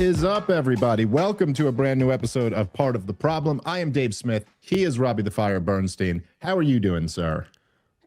is up, everybody? Welcome to a brand new episode of Part of the Problem. I am Dave Smith. He is Robbie the Fire Bernstein. How are you doing, sir?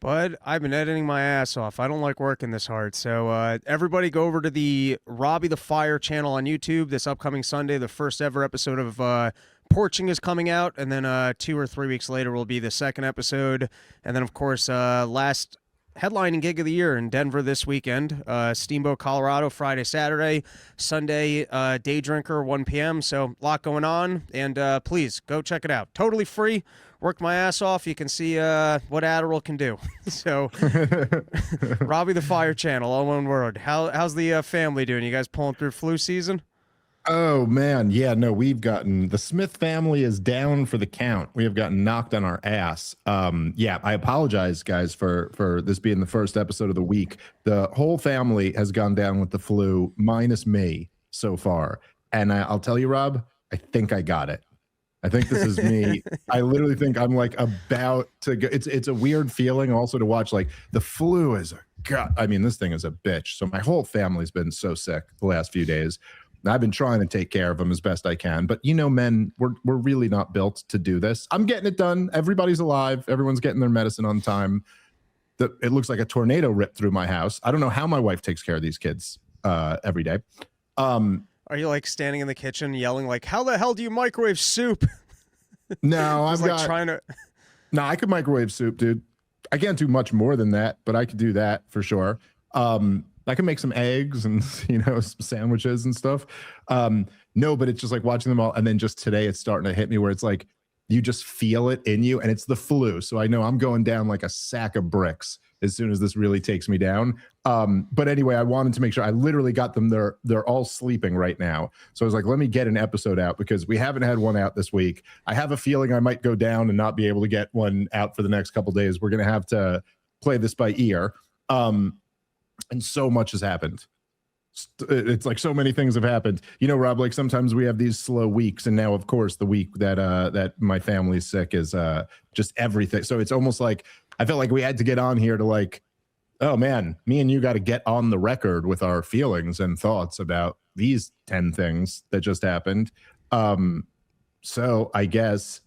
Bud, I've been editing my ass off. I don't like working this hard. So everybody go over to the Robbie the Fire channel on YouTube this upcoming Sunday. The first ever episode of Porching is coming out. And then 2 or 3 weeks later will be the second episode. And then, of course, last headlining gig of the year in Denver this weekend. Steamboat, Colorado, Friday, Saturday. Sunday, Day Drinker, 1 p.m. So a lot going on. And please, go check it out. Totally free. Worked my ass off. You can see what Adderall can do. So, Robbie the Fire channel, all one word. How's the family doing? You guys pulling through flu season? Oh, man. Yeah, no, the Smith family is down for the count. We have gotten knocked on our ass. Yeah, I apologize, guys, for this being the first episode of the week. The whole family has gone down with the flu, minus me so far. And I'll tell you, Rob, I think I got it. I think this is me. I literally think I'm like about to go. It's a weird feeling also to watch, like, the flu is a god. I mean, this thing is a bitch. So my whole family's been so sick the last few days. I've been trying to take care of them as best I can. But, you know, men, we're really not built to do this. I'm getting it done. Everybody's alive. Everyone's getting their medicine on time. It looks like a tornado ripped through my house. I don't know how my wife takes care of these kids every day. Are you like standing in the kitchen yelling like, how the hell do you microwave soup? No, No, I could microwave soup, dude. I can't do much more than that, but I could do that for sure. I can make some eggs and, you know, some sandwiches and stuff. No, but it's just like watching them all. And then just today it's starting to hit me where it's like, you just feel it in you and it's the flu. So I know I'm going down like a sack of bricks as soon as this really takes me down. But anyway, I wanted to make sure I literally got them. They're all sleeping right now. So I was like, let me get an episode out because we haven't had one out this week. I have a feeling I might go down and not be able to get one out for the next couple days. We're going to have to play this by ear. And so much has happened. It's like so many things have happened. You know, Rob, like sometimes we have these slow weeks. And now, of course, the week that my family's sick is just everything. So it's almost like I felt like we had to get on here to like, oh, man, me and you got to get on the record with our feelings and thoughts about these 10 things that just happened. So I guess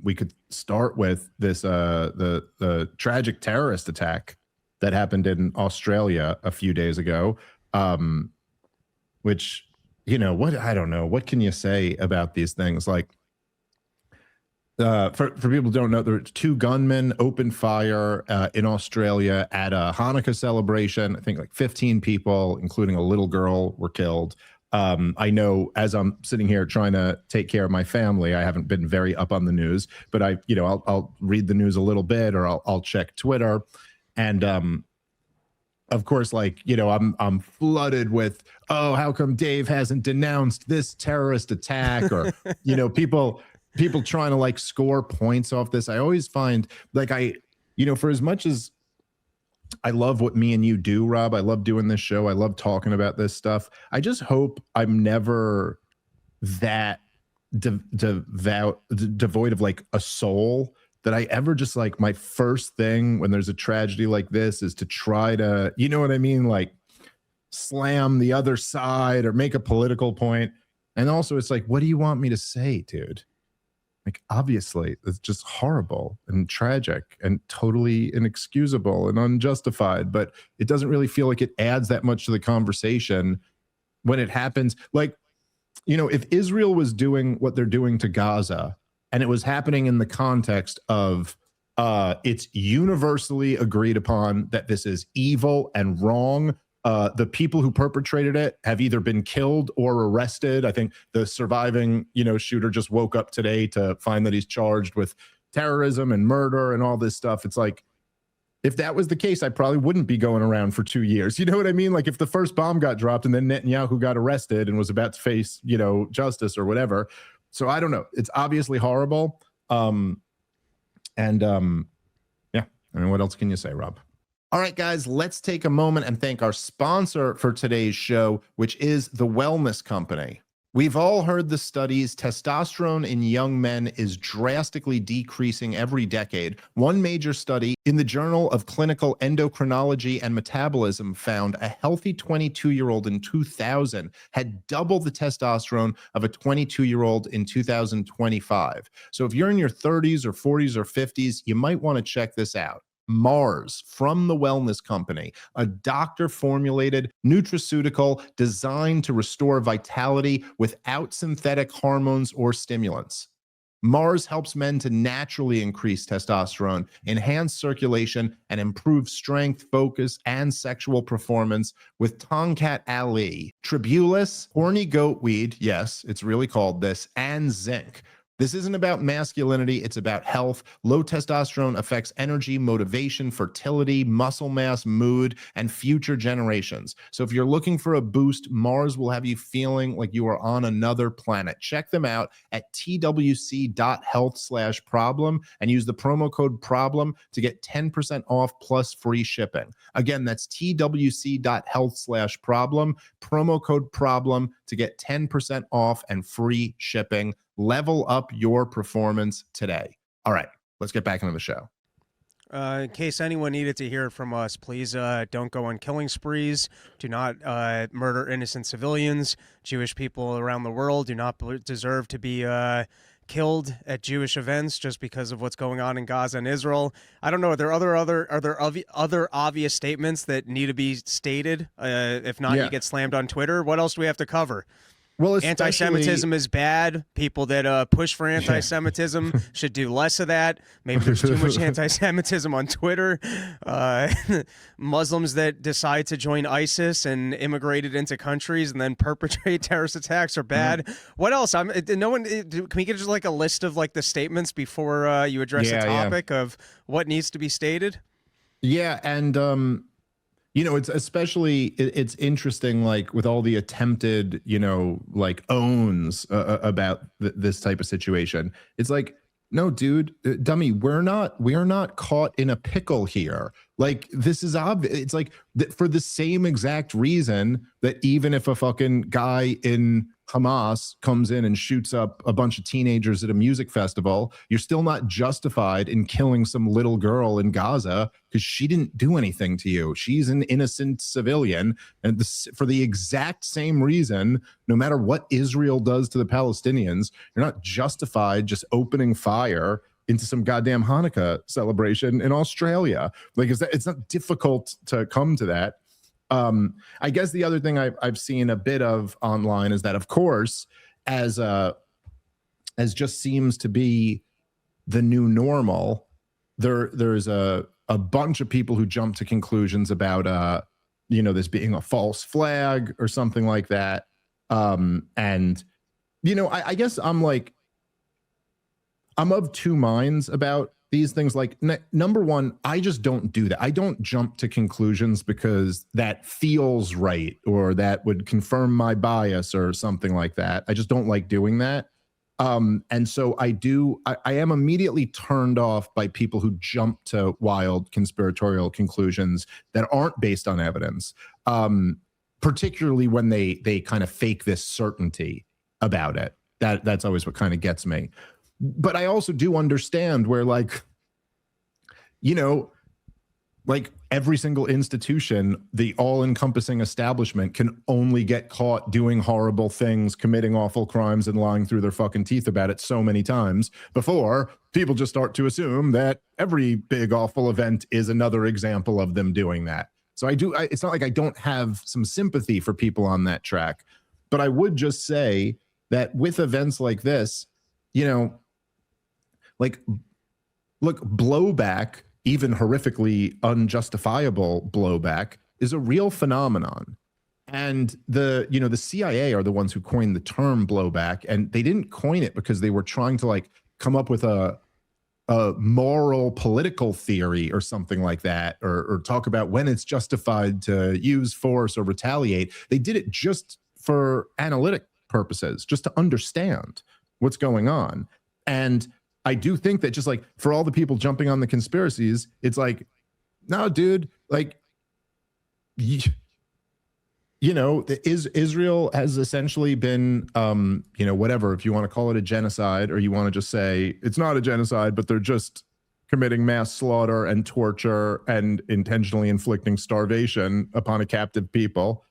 we could start with this the tragic terrorist attack that happened in Australia a few days ago, which, you know, I don't know. What can you say about these things? Like, for people who don't know, there were 2 gunmen opened fire in Australia at a Hanukkah celebration. I think like 15 people, including a little girl, were killed. I know as I'm sitting here trying to take care of my family, I haven't been very up on the news, but I'll read the news a little bit, or I'll check Twitter. And of course, like, you know, I'm flooded with, oh, how come Dave hasn't denounced this terrorist attack? Or, you know, people trying to like score points off this. I always find like you know, for as much as I love what me and you do, Rob, I love doing this show. I love talking about this stuff. I just hope I'm never that devoid of like a soul, that I ever just like my first thing when there's a tragedy like this is to try to, you know what I mean? Like slam the other side or make a political point. And also it's like, what do you want me to say, dude? Like, obviously it's just horrible and tragic and totally inexcusable and unjustified, but it doesn't really feel like it adds that much to the conversation when it happens. Like, you know, if Israel was doing what they're doing to Gaza, and it was happening in the context of it's universally agreed upon that this is evil and wrong. The people who perpetrated it have either been killed or arrested. I think the surviving, you know, shooter just woke up today to find that he's charged with terrorism and murder and all this stuff. It's like, if that was the case, I probably wouldn't be going around for 2 years. You know what I mean? Like if the first bomb got dropped and then Netanyahu got arrested and was about to face, you know, justice or whatever. So I don't know. It's obviously horrible. Yeah, I mean, what else can you say, Rob? All right, guys, let's take a moment and thank our sponsor for today's show, which is The Wellness Company. We've all heard the studies. Testosterone in young men is drastically decreasing every decade. One major study in the Journal of Clinical Endocrinology and Metabolism found a healthy 22-year-old in 2000 had double the testosterone of a 22-year-old in 2025. So if you're in your 30s or 40s or 50s, you might want to check this out. Mars from the Wellness Company, a doctor-formulated nutraceutical designed to restore vitality without synthetic hormones or stimulants. Mars helps men to naturally increase testosterone, enhance circulation, and improve strength, focus, and sexual performance with Tongkat Ali, Tribulus, horny goatweed, yes, it's really called this, and zinc. This isn't about masculinity, it's about health. Low testosterone affects energy, motivation, fertility, muscle mass, mood, and future generations. So if you're looking for a boost, Mars will have you feeling like you are on another planet. Check them out at twc.health/problem and use the promo code PROBLEM to get 10% off plus free shipping. Again, that's twc.health/problem, promo code PROBLEM to get 10% off and free shipping. Level up your performance today. All right, let's get back into the show. In case anyone needed to hear it from us, please don't go on killing sprees. Do not murder innocent civilians. Jewish people around the world do not deserve to be killed at Jewish events just because of what's going on in Gaza and Israel. I don't know. Are there other obvious statements that need to be stated? If not, you get slammed on Twitter. What else do we have to cover? Well, anti-Semitism is bad. People that push for anti-Semitism should do less of that. Maybe there's too much anti-Semitism on Twitter. Muslims that decide to join ISIS and immigrated into countries and then perpetrate terrorist attacks are bad. What else? Can we get just like a list of like the statements before you address the topic of what needs to be stated? Yeah, and you know, it's interesting, like with all the attempted, like owns about this type of situation. It's like, no, dude, dummy, we are not caught in a pickle here. Like, this is obvious. It's like for the same exact reason that even if a fucking guy in Hamas comes in and shoots up a bunch of teenagers at a music festival, you're still not justified in killing some little girl in Gaza because she didn't do anything to you. She's an innocent civilian. And for the exact same reason, no matter what Israel does to the Palestinians, you're not justified just opening fire into some goddamn Hanukkah celebration in Australia. Like, it's not difficult to come to that. I guess the other thing I've seen a bit of online is that, of course, as just seems to be the new normal, there's a bunch of people who jump to conclusions about this being a false flag or something like that. And I guess I'm of two minds about these things. Like, number one, I just don't do that. I don't jump to conclusions because that feels right or that would confirm my bias or something like that. I just don't like doing that. And so I am immediately turned off by people who jump to wild conspiratorial conclusions that aren't based on evidence, particularly when they kind of fake this certainty about it. That's always what kind of gets me. But I also do understand where, like every single institution, the all-encompassing establishment can only get caught doing horrible things, committing awful crimes, and lying through their fucking teeth about it so many times before people just start to assume that every big awful event is another example of them doing that. So it's not like I don't have some sympathy for people on that track, but I would just say that with events like this, look, blowback, even horrifically unjustifiable blowback, is a real phenomenon. And the CIA are the ones who coined the term blowback, and they didn't coin it because they were trying to come up with a moral political theory or something like that, or talk about when it's justified to use force or retaliate. They did it just for analytic purposes, just to understand what's going on. And I do think that just like for all the people jumping on the conspiracies, it's like, no, dude, like Israel has essentially been, whatever, if you want to call it a genocide, or you want to just say it's not a genocide, but they're just committing mass slaughter and torture and intentionally inflicting starvation upon a captive people.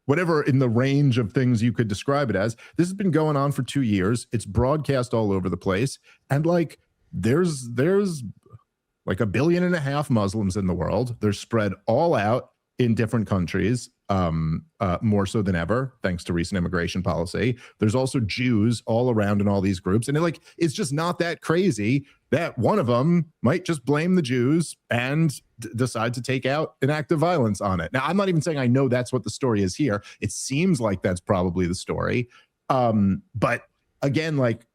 Whatever in the range of things you could describe it as, this has been going on for 2 years. It's broadcast all over the place. And like, there's like 1.5 billion Muslims in the world. They're spread all out in different countries, more so than ever, thanks to recent immigration policy. There's also Jews all around in all these groups. And it's just not that crazy that one of them might just blame the Jews and decide to take out an act of violence on it. Now, I'm not even saying I know that's what the story is here. It seems like that's probably the story. But again, like,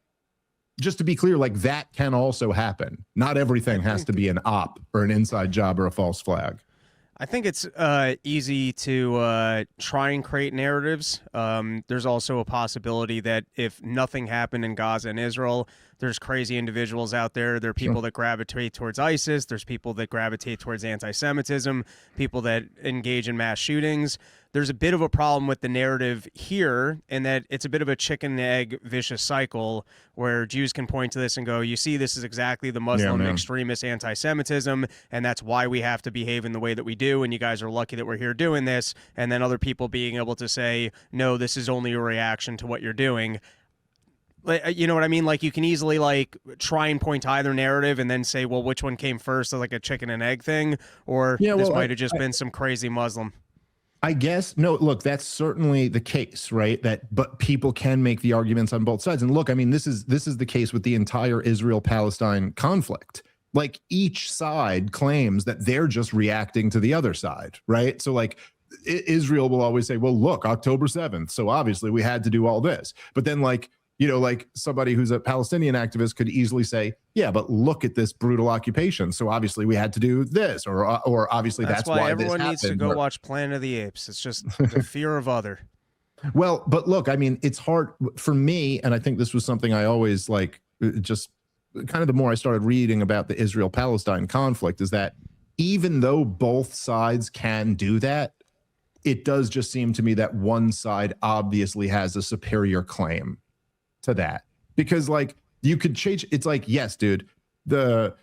just to be clear, like, that can also happen. Not everything has to be an op or an inside job or a false flag. I think it's easy to try and create narratives. There's also a possibility that if nothing happened in Gaza and Israel, there's crazy individuals out there. There are people that gravitate towards ISIS. There's people that gravitate towards anti-Semitism, people that engage in mass shootings. There's a bit of a problem with the narrative here in that it's a bit of a chicken and egg vicious cycle where Jews can point to this and go, you see, this is exactly the Muslim extremist anti-Semitism, and that's why we have to behave in the way that we do, and you guys are lucky that we're here doing this. And then other people being able to say, no, this is only a reaction to what you're doing. You know what I mean? Like, you can easily like try and point to either narrative and then say, well, which one came first, like a chicken and egg thing, or this might have just been some crazy Muslim. I guess, no, look, that's certainly the case, right? But people can make the arguments on both sides. And look, I mean, this is the case with the entire Israel-Palestine conflict. Like, each side claims that they're just reacting to the other side, right? So like, Israel will always say, well, look, October 7th. So obviously we had to do all this. But then like somebody who's a Palestinian activist could easily say, yeah, but look at this brutal occupation. So obviously we had to do this, or obviously that's why everyone needs to go watch Planet of the Apes. It's just the fear of other. Well, but look, I mean, it's hard for me. And I think this was something I always like, just kind of the more I started reading about the Israel-Palestine conflict, is that even though both sides can do that, it does just seem to me that one side obviously has a superior claim to that, because like, you could change. It's like, yes, dude, the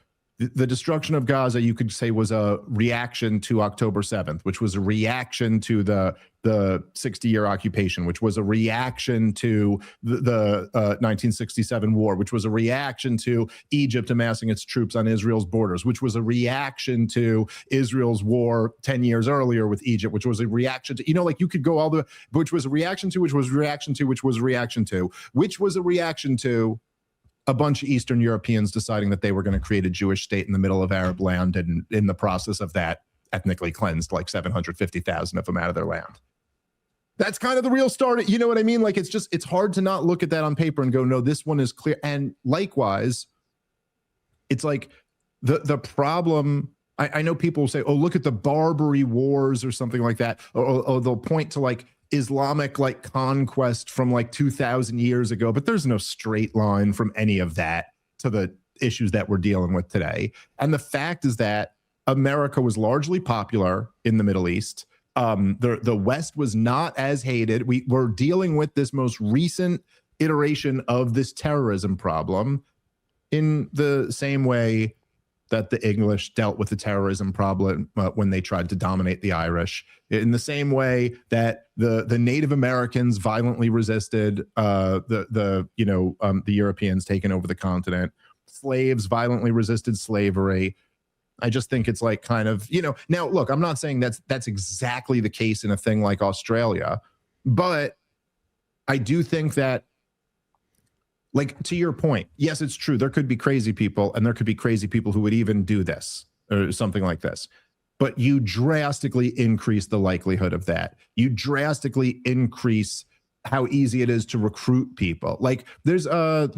destruction of Gaza, you could say, was a reaction to October 7th, which was a reaction to the 60-year occupation, which was a reaction to the 1967 war, which was a reaction to Egypt amassing its troops on Israel's borders, which was a reaction to Israel's war 10 years earlier with Egypt, which was a reaction to, like, you could go all the, which was a reaction to, which was a reaction to, which was a reaction to, which was a reaction to a bunch of Eastern Europeans deciding that they were going to create a Jewish state in the middle of Arab land, and in the process of that, ethnically cleansed like 750,000 of them out of their land. That's kind of the real story. You know what I mean? Like, it's hard to not look at that on paper and go, no, this one is clear. And likewise, it's like the problem. I know people will say, oh, look at the Barbary Wars or something like that. Or they'll point to like Islamic like conquest from like 2,000 years ago, but there's no straight line from any of that to the issues that we're dealing with today. And the fact is that America was largely popular in the Middle East. The West was not as hated. We were dealing with this most recent iteration of this terrorism problem in the same way that the English dealt with the terrorism problem when they tried to dominate the Irish, in the same way that the Native Americans violently resisted the Europeans taking over the continent. Slaves violently resisted slavery. I just think it's like kind of, now look, I'm not saying that's exactly the case in a thing like Australia, but I do think that, like, to your point, yes, it's true. There could be crazy people, and there could be crazy people who would even do this or something like this. But you drastically increase the likelihood of that. You drastically increase how easy it is to recruit people. Like, there's, as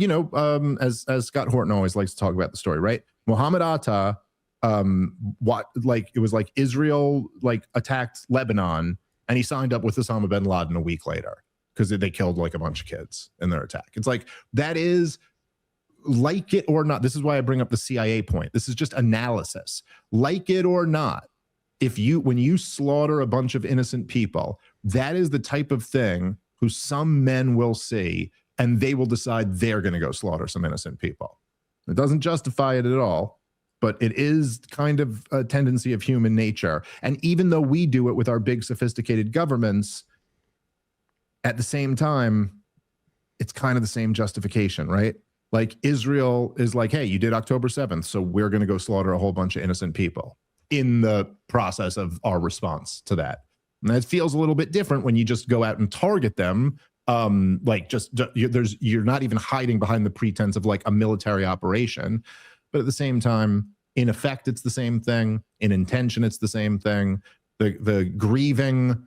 Scott Horton always likes to talk about the story, right? Muhammad Atta, it was like Israel like attacked Lebanon, and he signed up with Osama bin Laden a week later, because they killed like a bunch of kids in their attack. It's like, that is, like it or not, this is why I bring up the CIA point. This is just analysis. Like it or not, when you slaughter a bunch of innocent people, that is the type of thing who some men will see, and they will decide they're going to go slaughter some innocent people. It doesn't justify it at all, but it is kind of a tendency of human nature. And even though we do it with our big sophisticated governments, at the same time, it's kind of the same justification, right? Like Israel is like, hey, you did October 7th, so we're going to go slaughter a whole bunch of innocent people in the process of our response to that. And that feels a little bit different when you just go out and target them. You're not even hiding behind the pretense of like a military operation, but at the same time, in effect, it's the same thing. In intention, it's the same thing. The grieving,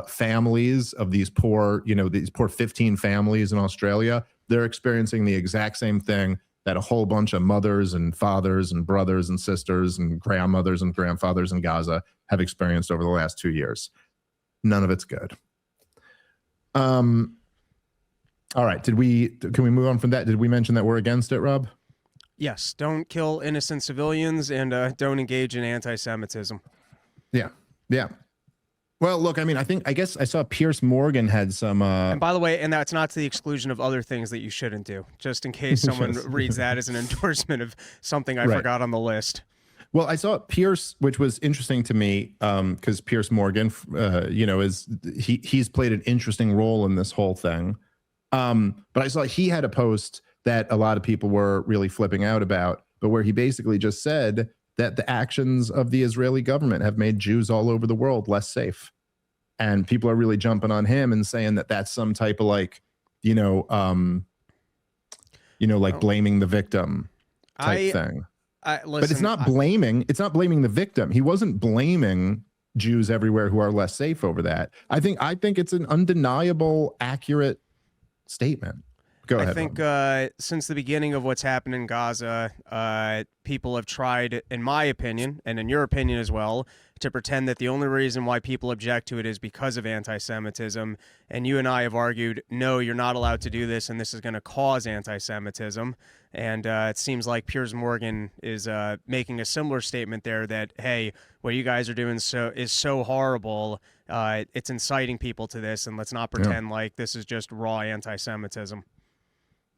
families of these poor 15 families in Australia, they're experiencing the exact same thing that a whole bunch of mothers and fathers and brothers and sisters and grandmothers and grandfathers in Gaza have experienced over the last 2 years. None of it's good. All right. Can we move on from that? Did we mention that we're against it, Rob? Yes. Don't kill innocent civilians and don't engage in anti-Semitism. Yeah. Yeah. Well, look, I mean, I guess I saw Piers Morgan had some. And by the way, and that's not to the exclusion of other things that you shouldn't do, just in case someone reads that as an endorsement of something I forgot on the list. Well, I saw Piers, which was interesting to me, because Piers Morgan, he's played an interesting role in this whole thing. But I saw he had a post that a lot of people were really flipping out about, but where he basically just said that the actions of the Israeli government have made Jews all over the world less safe. And people are really jumping on him and saying that that's some type of blaming the victim type thing. But it's not blaming the victim. He wasn't blaming Jews everywhere who are less safe over that. I think it's an undeniable, accurate statement. Go ahead. I think since the beginning of what's happened in Gaza, people have tried, in my opinion, and in your opinion as well, to pretend that the only reason why people object to it is because of anti-Semitism. And you and I have argued, no, you're not allowed to do this, and this is going to cause anti-Semitism. And it seems like Piers Morgan is making a similar statement there that, hey, what you guys are doing is so horrible. It's inciting people to this, and let's not pretend like this is just raw anti-Semitism.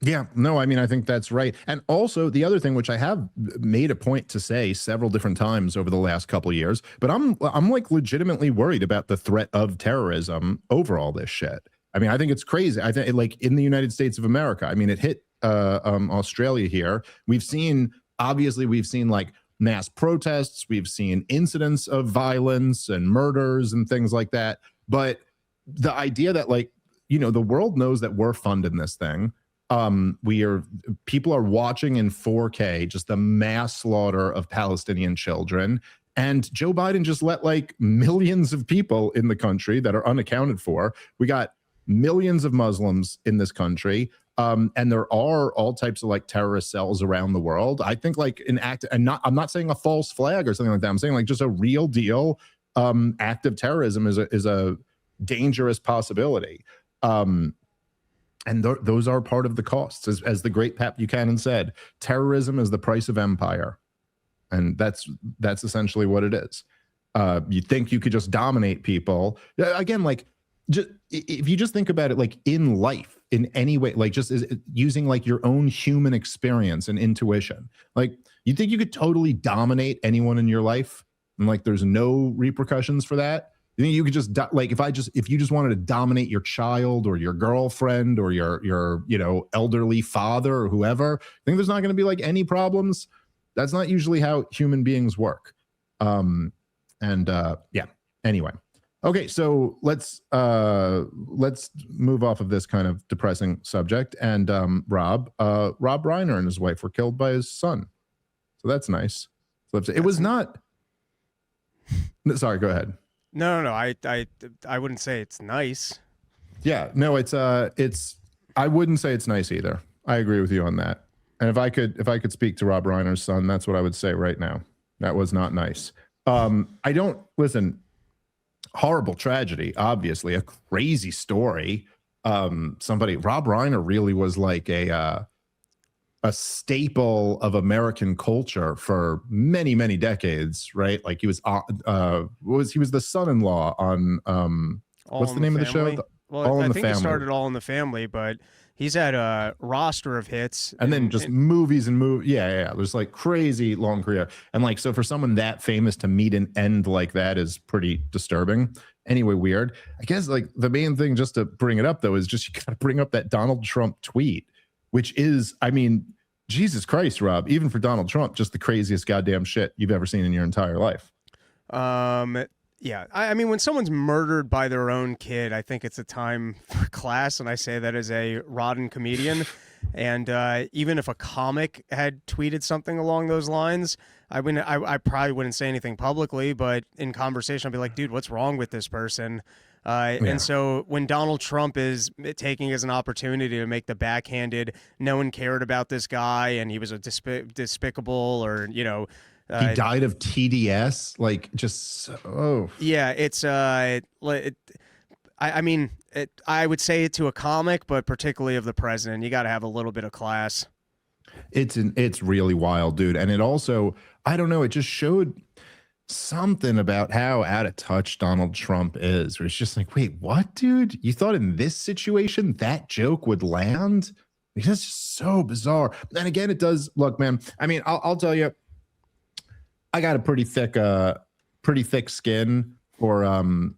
Yeah, no, I mean, I think that's right. And also the other thing, which I have made a point to say several different times over the last couple of years, but I'm like legitimately worried about the threat of terrorism over all this shit. I mean, I think it's crazy. I think like in the United States of America, I mean, it hit Australia here. We've seen like mass protests. We've seen incidents of violence and murders and things like that. But the idea that the world knows that we're funding this thing. People are watching in 4K just the mass slaughter of Palestinian children, and Joe Biden just let like millions of people in the country that are unaccounted for. We got millions of Muslims in this country, and there are all types of like terrorist cells around the world. I think like I'm not saying a false flag or something like that. I'm saying like just a real deal act of terrorism is a dangerous possibility. And those are part of the costs. As the great Pat Buchanan said, terrorism is the price of empire. And that's essentially what it is. You think you could just dominate people. Again, like, if you just think about it, like in life, in any way, like just using like your own human experience and intuition, like you think you could totally dominate anyone in your life and like there's no repercussions for that? You think you could just like if you just wanted to dominate your child or your girlfriend or your elderly father or whoever, I think there's not going to be like any problems. That's not usually how human beings work. Anyway. Okay, so let's move off of this kind of depressing subject. And Rob Reiner and his wife were killed by his son. So that's nice. So it was not. Sorry, go ahead. No. I wouldn't say it's nice. Yeah, no, it's I wouldn't say it's nice either. I agree with you on that. And if I could speak to Rob Reiner's son, that's what I would say right now. That was not nice. I don't listen. Horrible tragedy, obviously a crazy story. Rob Reiner really was like a a staple of American culture for many, many decades, right? Like he was the son-in-law on what's the name of the show? Well, I think he started All in the Family, but he's had a roster of hits. And then just movies and movies. Yeah. There's like crazy long career. And like, so for someone that famous to meet an end like that is pretty disturbing. Anyway, weird. I guess like the main thing just to bring it up though, is just you got to bring up that Donald Trump tweet, which is, I mean, Jesus Christ, Rob, even for Donald Trump, just the craziest goddamn shit you've ever seen in your entire life. Yeah, I mean, when someone's murdered by their own kid, I think it's a time for class, and I say that as a rotten comedian. And even if a comic had tweeted something along those lines, I probably wouldn't say anything publicly, but in conversation, I'd be like, dude, what's wrong with this person? And so when Donald Trump is taking as an opportunity to make the backhanded, no one cared about this guy, and he was a despicable, or, you know, he died of TDS, like just yeah. It's I mean, I would say it to a comic, but particularly of the president, you got to have a little bit of class. It's really wild, dude, and it also, I don't know, it just showed something about how out of touch Donald Trump is. Where it's just like, wait, what, dude? You thought in this situation that joke would land? Like, that's just so bizarre. And again, it does. Look, man. I mean, I'll tell you. I got a pretty thick skin for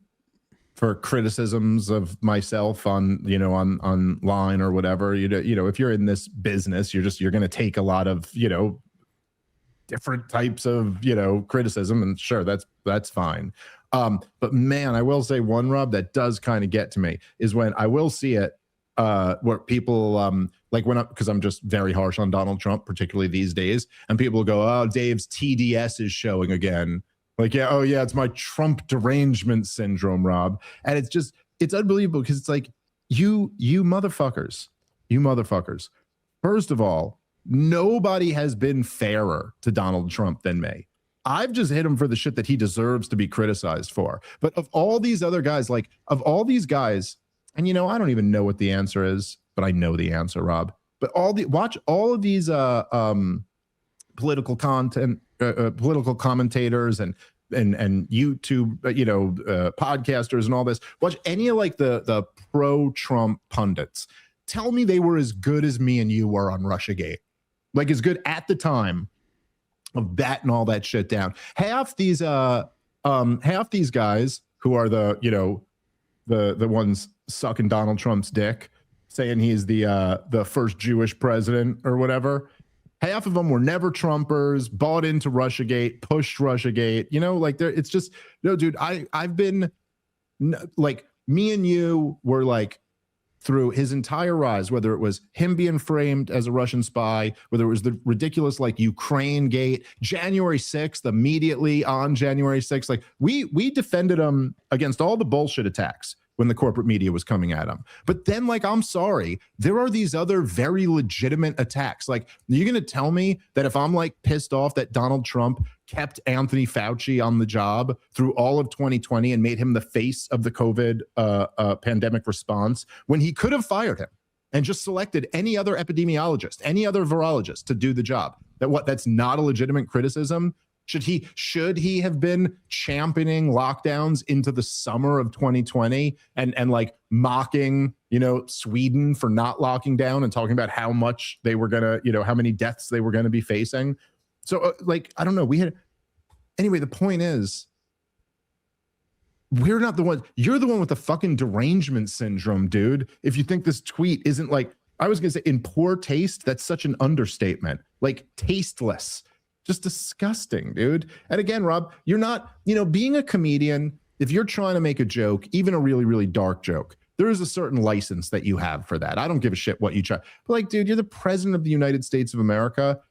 criticisms of myself on, you know, online or whatever. You know, if you're in this business, you're going to take a lot of, you know, different types of, you know, criticism, and sure, that's fine. But man, I will say one, Rob, that does kind of get to me is when I will see it where people like because I'm just very harsh on Donald Trump, particularly these days, and people go, oh, Dave's TDS is showing again. Like, yeah, oh yeah, it's my Trump derangement syndrome, Rob. And it's unbelievable because it's like, you motherfuckers. First of all, nobody has been fairer to Donald Trump than me. I've just hit him for the shit that he deserves to be criticized for. But of all these other guys, and you know, I don't even know what the answer is, but I know the answer, Rob. But watch all of these political commentators and YouTube, you know, podcasters and all this. Watch any of like the pro-Trump pundits. Tell me they were as good as me and you were on Russiagate, like as good at the time of batting all that shit down. Half these guys who are the ones sucking Donald Trump's dick, saying he's the first Jewish president or whatever. Half of them were never Trumpers, bought into Russiagate, pushed Russiagate. You know, like it's just no, dude. I've been like, me and you were like through his entire rise, whether it was him being framed as a Russian spy, whether it was the ridiculous like Ukraine gate, January 6th, immediately on January 6th, like we defended him against all the bullshit attacks when the corporate media was coming at him. But then, like, I'm sorry, there are these other very legitimate attacks. Like, you're going to tell me that if I'm like pissed off that Donald Trump kept Anthony Fauci on the job through all of 2020 and made him the face of the COVID pandemic response, when he could have fired him and just selected any other epidemiologist, any other virologist to do the job, that's not a legitimate criticism? Should he have been championing lockdowns into the summer of 2020 and like mocking, you know, Sweden for not locking down and talking about how much they were gonna, you know, how many deaths they were gonna be facing? So like, I don't know. Anyway, the point is, we're not the one. You're the one with the fucking derangement syndrome, dude. If you think this tweet isn't like, I was gonna say in poor taste, that's such an understatement. Like tasteless. Just disgusting, dude. And again, Rob, you're not, you know, being a comedian, if you're trying to make a joke, even a really, really dark joke, there is a certain license that you have for that. I don't give a shit what you try. But like, dude, you're the president of the United States of America.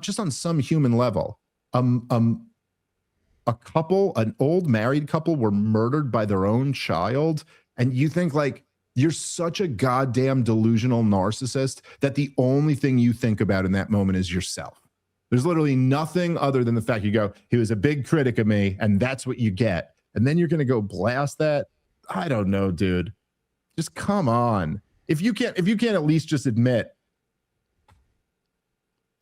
Just on some human level, a couple, an old married couple were murdered by their own child. And you think like, you're such a goddamn delusional narcissist that the only thing you think about in that moment is yourself. There's literally nothing other than the fact you go, he was a big critic of me, and that's what you get. And then you're going to go blast that? I don't know, dude. Just come on. If you can't at least just admit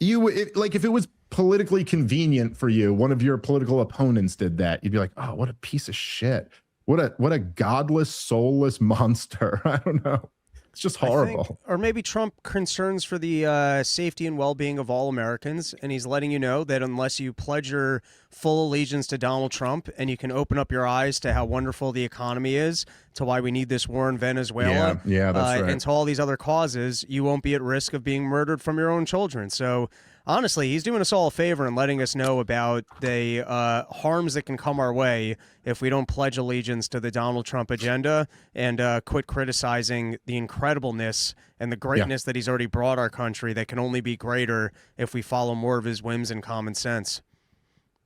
like if it was politically convenient for you, one of your political opponents did that, you'd be like, oh, what a piece of shit. What a godless, soulless monster. I don't know. It's just horrible. Or maybe Trump concerns for the safety and well-being of all Americans, and he's letting you know that unless you pledge your full allegiance to Donald Trump and you can open up your eyes to how wonderful the economy is, to why we need this war in Venezuela, yeah, that's right. and to all these other causes, you won't be at risk of being murdered from your own children. So honestly, he's doing us all a favor and letting us know about the harms that can come our way if we don't pledge allegiance to the Donald Trump agenda and quit criticizing the incredibleness and the greatness that he's already brought our country that can only be greater if we follow more of his whims and common sense.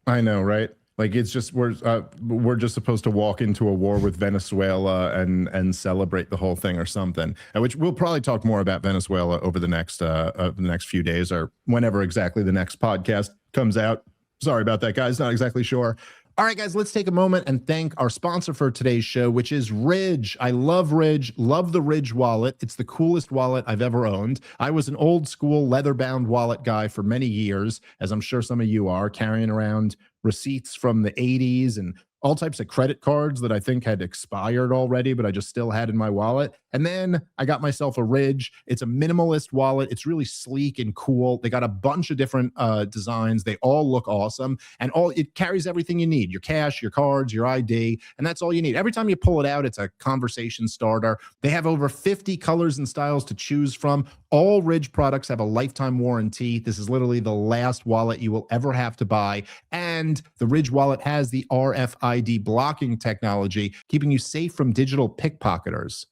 I know, right? Like it's just we're just supposed to walk into a war with Venezuela and celebrate the whole thing or something. Which we'll probably talk more about Venezuela over the next few days or whenever exactly the next podcast comes out. Sorry about that, guys. Not exactly sure. All right, guys, let's take a moment and thank our sponsor for today's show, which is Ridge. I love Ridge. Love the Ridge wallet. It's the coolest wallet I've ever owned. I was an old school leather-bound wallet guy for many years, as I'm sure some of you are, carrying around receipts from the 80s and all types of credit cards that I think had expired already, but I just still had in my wallet. And then I got myself a Ridge. It's a minimalist wallet. It's really sleek and cool. They got a bunch of different designs. They all look awesome. And it carries everything you need, your cash, your cards, your ID, and that's all you need. Every time you pull it out, it's a conversation starter. They have over 50 colors and styles to choose from. All Ridge products have a lifetime warranty. This is literally the last wallet you will ever have to buy. And the Ridge wallet has the RFID blocking technology, keeping you safe from digital pickpocketers.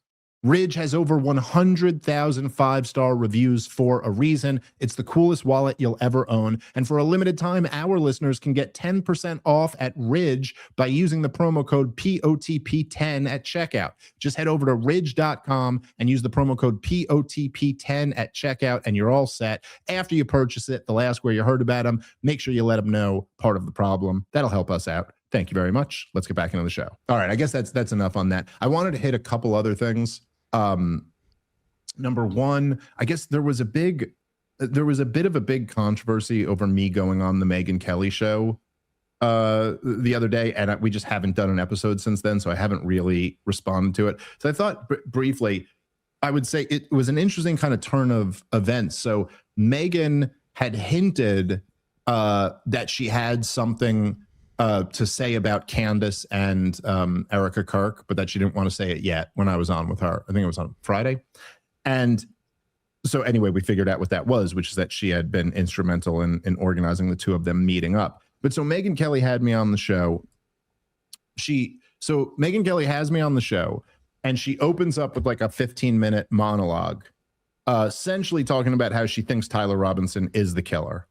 Ridge has over 100,000 five-star reviews for a reason. It's the coolest wallet you'll ever own. And for a limited time, our listeners can get 10% off at Ridge by using the promo code POTP10 at checkout. Just head over to ridge.com and use the promo code POTP10 at checkout, and you're all set. After you purchase it, they'll ask where you heard about them. Make sure you let them know part of the problem. That'll help us out. Thank you very much. Let's get back into the show. All right, I guess that's enough on that. I wanted to hit a couple other things. Number one, I guess there was a bit of a big controversy over me going on the Megyn Kelly show the other day, and we just haven't done an episode since then, so I haven't really responded to it. So I thought briefly, I would say it was an interesting kind of turn of events. So Megyn had hinted that she had something to say about Candace and Erica Kirk, but that she didn't want to say it yet when I was on with her. I think it was on Friday. And so anyway, we figured out what that was, which is that she had been instrumental in organizing the two of them meeting up. But so Megyn Kelly had me on the show. So Megyn Kelly has me on the show, and she opens up with like a 15-minute monologue, essentially talking about how she thinks Tyler Robinson is the killer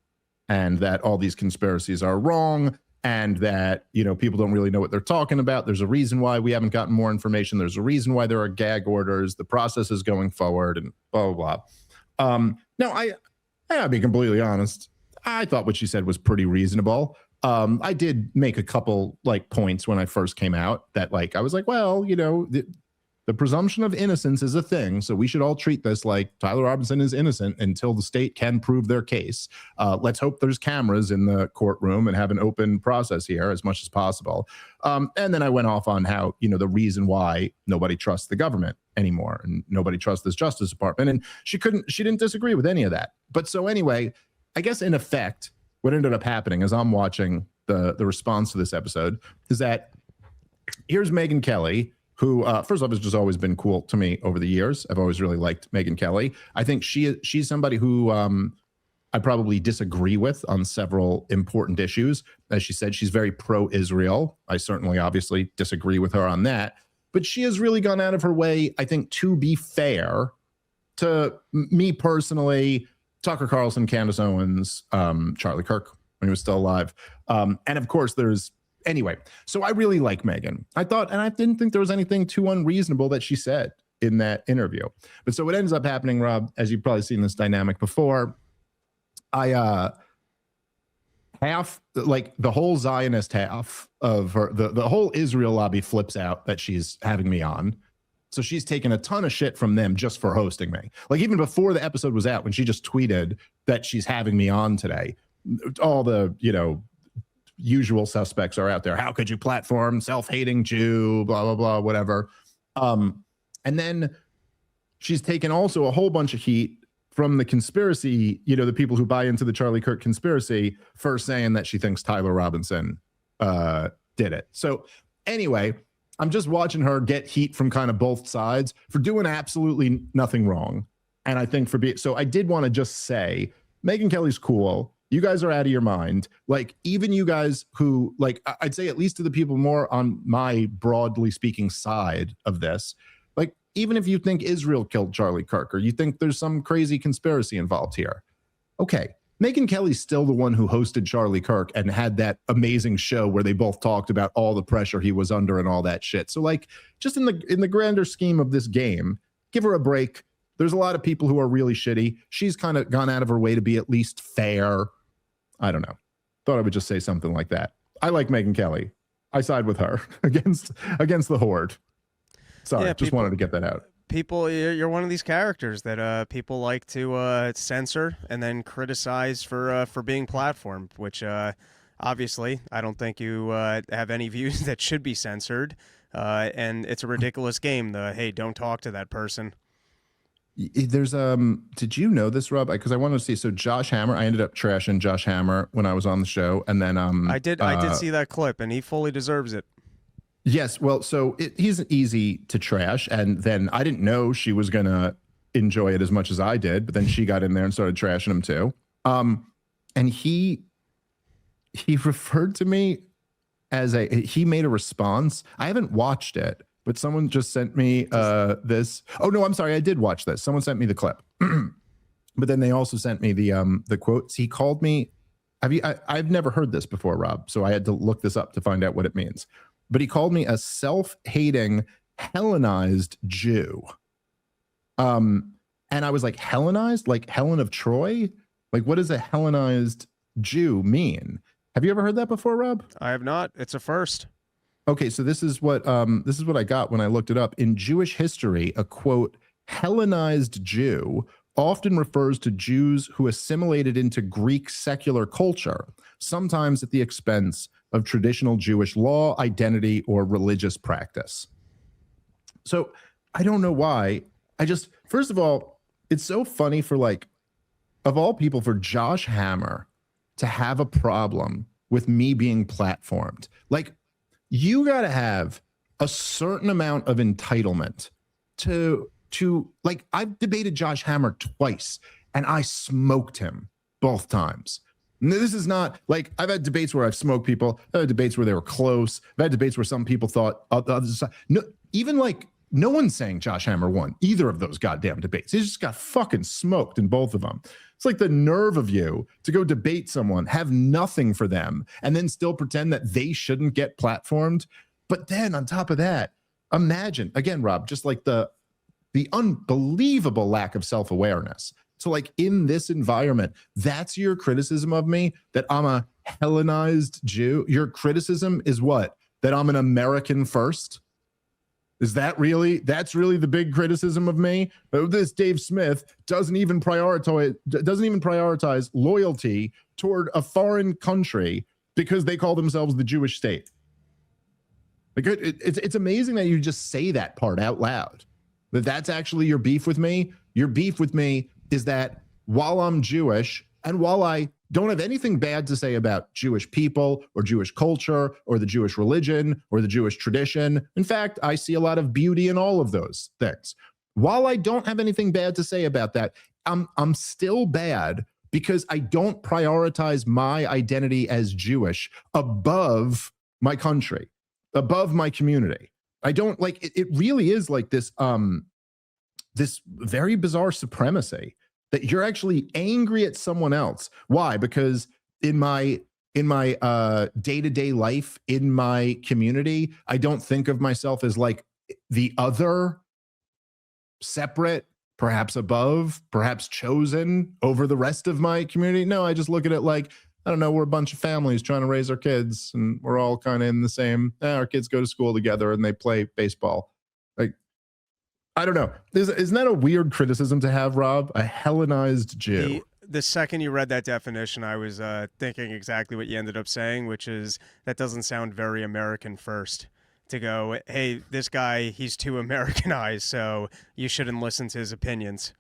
and that all these conspiracies are wrong, and that, you know, people don't really know what they're talking about. There's a reason why we haven't gotten more information. There's a reason why there are gag orders. The process is going forward and blah, blah, blah. No, I gotta be completely honest. I thought what she said was pretty reasonable. I did make a couple like points when I first came out that like, I was like, well, you know, the presumption of innocence is a thing, so we should all treat this like Tyler Robinson is innocent until the state can prove their case. Let's hope there's cameras in the courtroom and have an open process here as much as possible. And then I went off on how, you know, the reason why nobody trusts the government anymore and nobody trusts this Justice Department. And she didn't disagree with any of that. But so anyway, I guess in effect, what ended up happening as I'm watching the response to this episode is that here's Megyn Kelly, who, first off, has just always been cool to me over the years. I've always really liked Megyn Kelly. I think she's somebody who I probably disagree with on several important issues. As she said, she's very pro-Israel. I certainly, obviously, disagree with her on that. But she has really gone out of her way, I think, to be fair to me personally, Tucker Carlson, Candace Owens, Charlie Kirk, when he was still alive. And, of course, anyway, so I really like Megyn. I thought, and I didn't think there was anything too unreasonable that she said in that interview. But so what ends up happening, Rob, as you've probably seen this dynamic before, the whole Zionist half of her, the whole Israel lobby flips out that she's having me on. So she's taken a ton of shit from them just for hosting me. Like even before the episode was out, when she just tweeted that she's having me on today, all the, usual suspects are out there. How could you platform self-hating Jew, blah, blah, blah, whatever. And then she's taken also a whole bunch of heat from the conspiracy, the people who buy into the Charlie Kirk conspiracy for saying that she thinks Tyler Robinson did it. So anyway, I'm just watching her get heat from kind of both sides for doing absolutely nothing wrong. And I think so I did want to just say, Megyn Kelly's cool. You guys are out of your mind. Like, even you guys who, like, I'd say at least to the people more on my broadly speaking side of this, like, even if you think Israel killed Charlie Kirk or you think there's some crazy conspiracy involved here, okay, Megyn Kelly's still the one who hosted Charlie Kirk and had that amazing show where they both talked about all the pressure he was under and all that shit. So, like, just in the grander scheme of this game, give her a break. There's a lot of people who are really shitty. She's kind of gone out of her way to be at least fair. I don't know. Thought I would just say something like that. I like Megyn Kelly. I side with her against the horde. Sorry, yeah, just wanted to get that out. People, you're one of these characters that people like to censor and then criticize for being platformed, which obviously I don't think you have any views that should be censored. And it's a ridiculous game. Hey, don't talk to that person. There's did you know this, Rob? Because I wanted to see. So Josh Hammer, I ended up trashing Josh Hammer when I was on the show, and then I did see that clip, and he fully deserves it. Yes, well, so he's easy to trash, and then I didn't know she was gonna enjoy it as much as I did, but then she got in there and started trashing him too. And he referred to me as he made a response. I haven't watched it, but someone just sent me this. Oh no, I'm sorry, I did watch this. Someone sent me the clip, but then they also sent me the quotes. He called me. I've never heard this before, Rob, so I had to look this up to find out what it means. But he called me a self-hating Hellenized Jew. And I was like, Hellenized? Like Helen of Troy? Like, what does a Hellenized Jew mean? Have you ever heard that before, Rob? I have not. It's a first. Okay, so this is what I got when I looked it up. In Jewish history, a quote, Hellenized Jew often refers to Jews who assimilated into Greek secular culture, sometimes at the expense of traditional Jewish law, identity, or religious practice. So I don't know why. First of all, it's so funny for, like, of all people, for Josh Hammer to have a problem with me being platformed. Like, you got to have a certain amount of entitlement to like, I've debated Josh Hammer twice and I smoked him both times. This is not like, I've had debates where I've smoked people. I've had debates where they were close. I've had debates where some people thought the other side. No, even like, no one's saying Josh Hammer won either of those goddamn debates. He just got fucking smoked in both of them. It's like the nerve of you to go debate someone, have nothing for them, and then still pretend that they shouldn't get platformed. But then on top of that, imagine, again, Rob, just like the unbelievable lack of self-awareness. So, like, in this environment, that's your criticism of me, that I'm a Hellenized Jew. Your criticism is what? That I'm an American first? Is that's really the big criticism of me? This Dave Smith doesn't even prioritize loyalty toward a foreign country because they call themselves the Jewish state. Like, it's amazing that you just say that part out loud. That's actually your beef with me. Your beef with me is that while I'm Jewish and while I don't have anything bad to say about Jewish people or Jewish culture or the Jewish religion or the Jewish tradition, in fact, I see a lot of beauty in all of those things. While I don't have anything bad to say about that, I'm still bad because I don't prioritize my identity as Jewish above my country, above my community. I don't like it really is like this this very bizarre supremacy that you're actually angry at someone else. Why? Because in my day-to-day life, in my community, I don't think of myself as like the other, separate, perhaps above, perhaps chosen over the rest of my community. No, I just look at it like, I don't know, we're a bunch of families trying to raise our kids and we're all kind of in the same, our kids go to school together and they play baseball. Like, I don't know. Isn't that a weird criticism to have, Rob? A Hellenized Jew. The second you read that definition, I was thinking exactly what you ended up saying, which is that doesn't sound very American first. To go, hey, this guy, he's too Americanized, so you shouldn't listen to his opinions.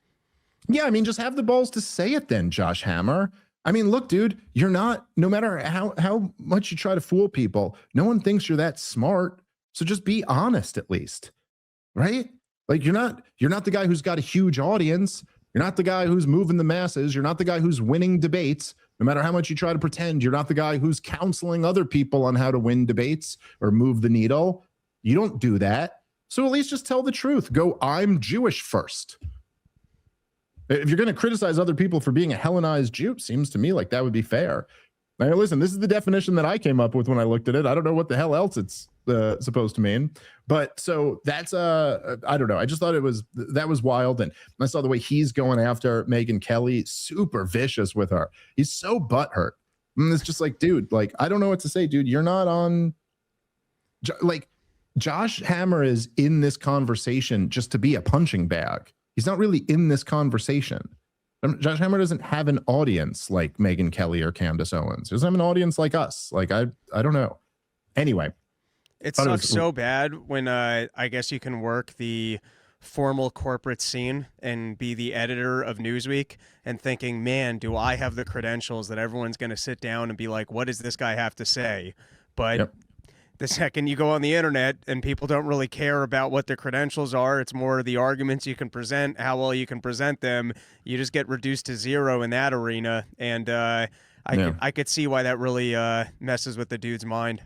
Yeah, I mean, just have the balls to say it then, Josh Hammer. I mean, look, dude, you're not, no matter how much you try to fool people, no one thinks you're that smart. So just be honest at least, right? Like you're not the guy who's got a huge audience. You're not the guy who's moving the masses. You're not the guy who's winning debates. No matter how much you try to pretend, you're not the guy who's counseling other people on how to win debates or move the needle. You don't do that. So at least just tell the truth. Go, I'm Jewish first. If you're going to criticize other people for being a Hellenized Jew, seems to me like that would be fair. Now, listen, this is the definition that I came up with when I looked at it. I don't know what the hell else it's supposed to mean. But so that's, I don't know. I just thought that was wild. And I saw the way he's going after Megyn Kelly, super vicious with her. He's so butthurt. And it's just like, dude, like, I don't know what to say, dude. You're not on, like, Josh Hammer is in this conversation just to be a punching bag. He's not really in this conversation. Josh Hammer doesn't have an audience like Megyn Kelly or Candace Owens. He doesn't have an audience like us. Like, I don't know. Anyway. It sucks so bad when I guess you can work the formal corporate scene and be the editor of Newsweek and thinking, man, do I have the credentials that everyone's going to sit down and be like, what does this guy have to say? But the second you go on the internet and people don't really care about what their credentials are, it's more the arguments you can present, how well you can present them. You just get reduced to zero in that arena. And I could see why that really messes with the dude's mind.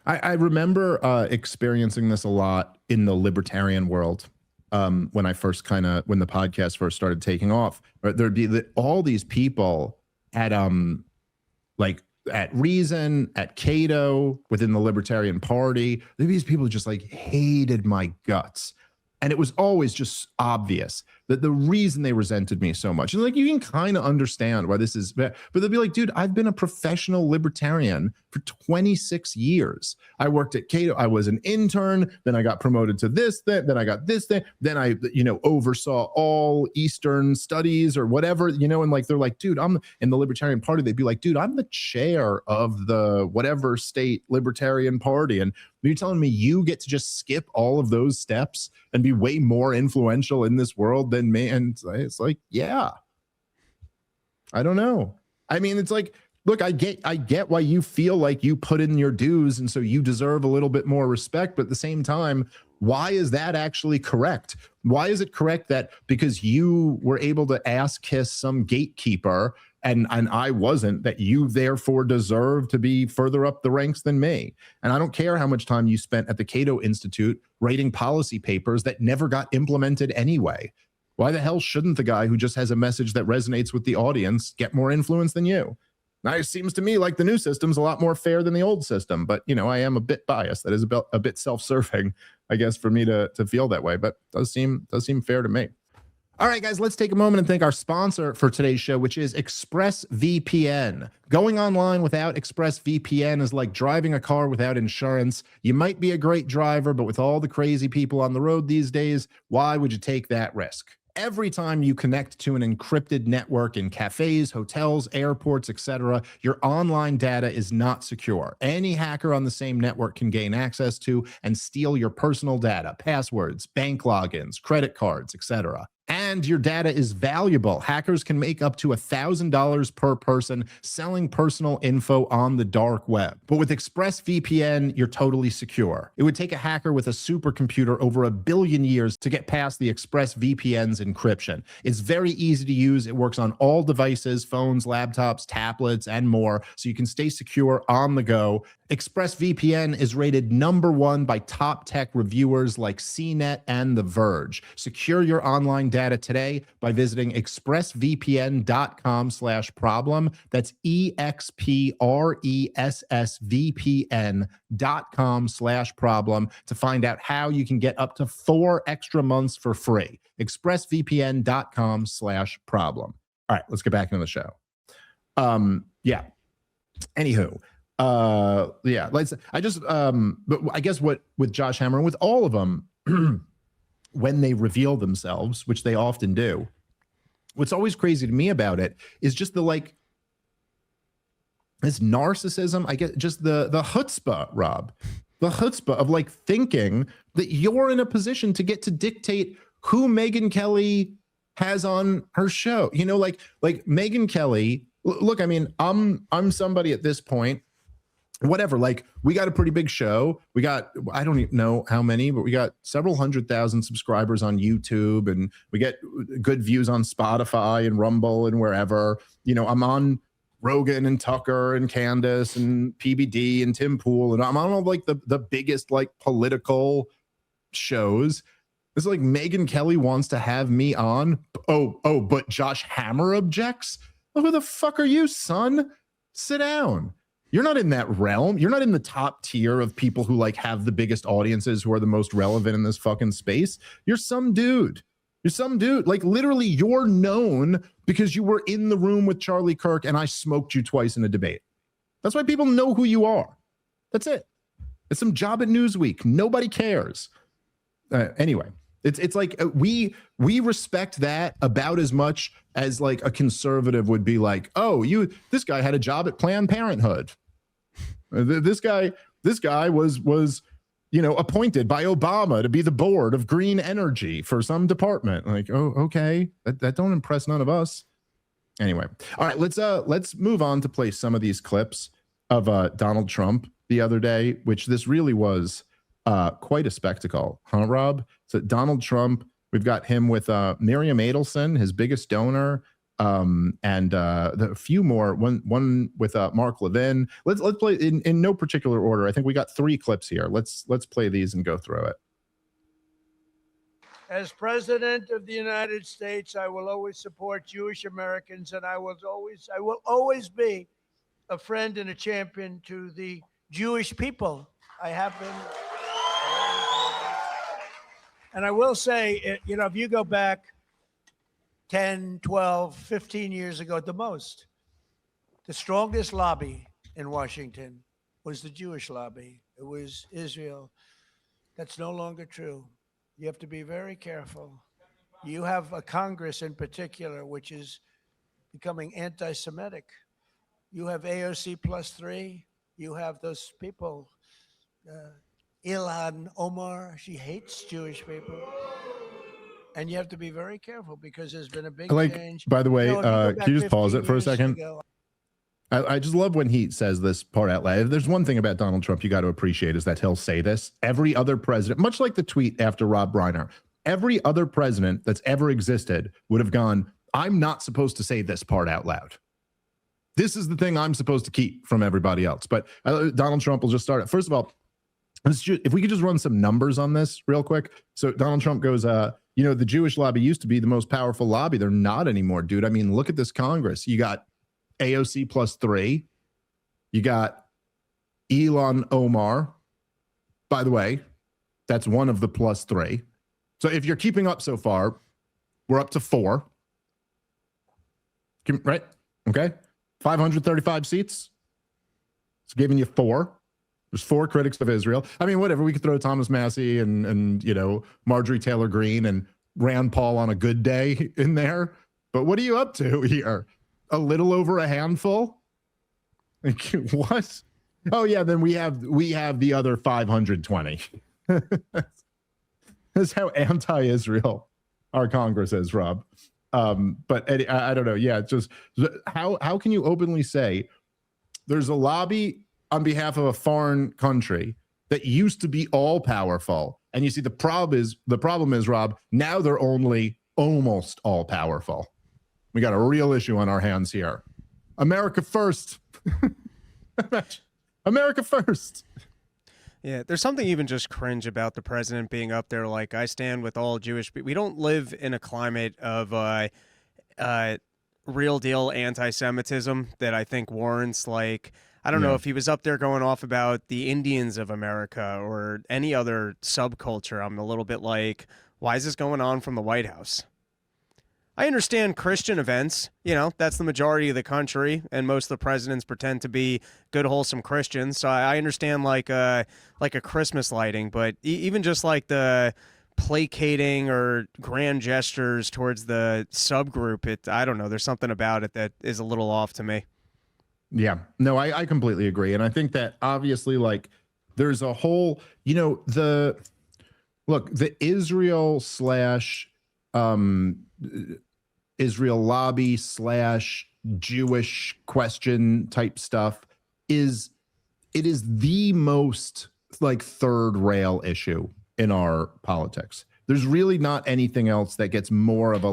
I remember experiencing this a lot in the libertarian world when I first when the podcast first started taking off. There'd be all these people at like at Reason, at Cato, within the Libertarian Party. These people just like hated my guts. And it was always just obvious that the reason they resented me so much, and like, you can kind of understand why this is, but they'll be like, dude, I've been a professional libertarian for 26 years. I worked at Cato. I was an intern. Then I got promoted to this thing. Then I got this thing. Then I, oversaw all Eastern studies or whatever, and like, they're like, dude, I'm in the Libertarian Party. They'd be like, dude, I'm the chair of the whatever state Libertarian Party. And you're telling me you get to just skip all of those steps and be way more influential in this world than me? And it's like, yeah, I don't know. I mean, it's like, look, I get why you feel like you put in your dues and so you deserve a little bit more respect. But at the same time, why is that actually correct? Why is it correct that because you were able to ass kiss some gatekeeper and I wasn't, that you therefore deserve to be further up the ranks than me? And I don't care how much time you spent at the Cato Institute writing policy papers that never got implemented anyway. Why the hell shouldn't the guy who just has a message that resonates with the audience get more influence than you? Now, it seems to me like the new system's a lot more fair than the old system, but I am a bit biased. That is a bit self-serving, I guess, for me to feel that way, but does seem fair to me. All right, guys, let's take a moment and thank our sponsor for today's show, which is Express VPN. Going online without Express VPN is like driving a car without insurance. You might be a great driver, but with all the crazy people on the road these days, why would you take that risk? Every time you connect to an encrypted network in cafes, hotels, airports, etc., your online data is not secure. Any hacker on the same network can gain access to and steal your personal data, passwords, bank logins, credit cards, etc. And your data is valuable. Hackers can make up to $1,000 per person selling personal info on the dark web. But with ExpressVPN, you're totally secure. It would take a hacker with a supercomputer over 1 billion years to get past the ExpressVPN's encryption. It's very easy to use. It works on all devices, phones, laptops, tablets, and more, so you can stay secure on the go. ExpressVPN is rated #1 by top tech reviewers like CNET and The Verge. Secure your online data today by visiting expressvpn.com/problem. That's expressvpn.com/problem to find out how you can get up to 4 extra months for free. expressvpn.com/problem. All right, let's get back into the show. Yeah. Anywho. But I guess what with Josh Hammer and with all of them, when they reveal themselves, which they often do. What's always crazy to me about it is just the like this narcissism. I get just the chutzpah, Rob, the chutzpah of like thinking that you're in a position to get to dictate who Megyn Kelly has on her show. You know, like Megyn Kelly. Look, I mean, I'm somebody at this point. Whatever, like we got a pretty big show. We got, I don't even know how many, but we got several 100,000 subscribers on YouTube, and we get good views on Spotify and Rumble and wherever. You know, I'm on Rogan and Tucker and Candace and PBD and Tim Pool, and I'm on all like the biggest like political shows. It's like Megyn Kelly wants to have me on. Oh, but Josh Hammer objects? Well, who the fuck are you, son? Sit down. You're not in that realm. You're not in the top tier of people who like have the biggest audiences, who are the most relevant in this fucking space. You're some dude. You're some dude. Like literally, you're known because you were in the room with Charlie Kirk and I smoked you twice in a debate. That's why people know who you are. That's it. It's some job at Newsweek. Nobody cares. Anyway, it's like we respect that about as much as like a conservative would be like, oh, this guy had a job at Planned Parenthood. This guy was, you know, appointed by Obama to be the board of green energy for some department. Like, oh, okay, that don't impress none of us. Anyway, all right, let's move on to play some of these clips of Donald Trump the other day, which this really was quite a spectacle, huh, Rob? So Donald Trump, we've got him with Miriam Adelson, his biggest donor. And a few more, one with Mark Levin. Let's play in no particular order. I think we got 3 clips here. Let's play these and go through it. As president of the United States, I will always support Jewish Americans, and I will always be a friend and a champion to the Jewish people. I have been. And I will say, you know, if you go back 10, 12, 15 years ago at the most, the strongest lobby in Washington was the Jewish lobby. It was Israel. That's no longer true. You have to be very careful. You have a Congress in particular, which is becoming anti-Semitic. You have AOC +3. You have those people, Ilhan Omar, she hates Jewish people. And you have to be very careful because there's been a big change. By the way, can you just pause it for a second? I just love when he says this part out loud. If there's one thing about Donald Trump you got to appreciate is that he'll say this. Every other president, much like the tweet after Rob Reiner, every other president that's ever existed would have gone, I'm not supposed to say this part out loud. This is the thing I'm supposed to keep from everybody else. But Donald Trump will just start it. First of all, if we could just run some numbers on this real quick. So Donald Trump goes, you know, the Jewish lobby used to be the most powerful lobby. They're not anymore, dude. I mean, look at this Congress. You got AOC +3. You got Ilhan Omar. By the way, that's one of the +3. So if you're keeping up so far, we're up to 4. Right? Okay. 535 seats. It's giving you 4. There's 4 critics of Israel. I mean, whatever. We could throw Thomas Massey and you know, Marjorie Taylor Greene and Rand Paul on a good day in there. But what are you up to here? A little over a handful? Like, what? Oh yeah, then we have the other 520. That's how anti-Israel our Congress is, Rob. But I don't know. Yeah, it's just how can you openly say there's a lobby on behalf of a foreign country that used to be all powerful, and you see the problem is, Rob, now they're only almost all powerful. We got a real issue on our hands here. America first. America first. Yeah, there's something even just cringe about the president being up there like, I stand with all Jewish people. We don't live in a climate of real deal anti-Semitism that I think warrants, like, I don't know if he was up there going off about the Indians of America or any other subculture. I'm a little bit like, why is this going on from the White House? I understand Christian events, you know, that's the majority of the country, and most of the presidents pretend to be good, wholesome Christians. So I understand like a Christmas lighting, but even just like the placating or grand gestures towards the subgroup. I don't know. There's something about it that is a little off to me. Yeah, no, I completely agree. And I think that obviously, like, there's a whole, the Israel Israel lobby / Jewish question type stuff is the most like third rail issue in our politics. There's really not anything else that gets more of a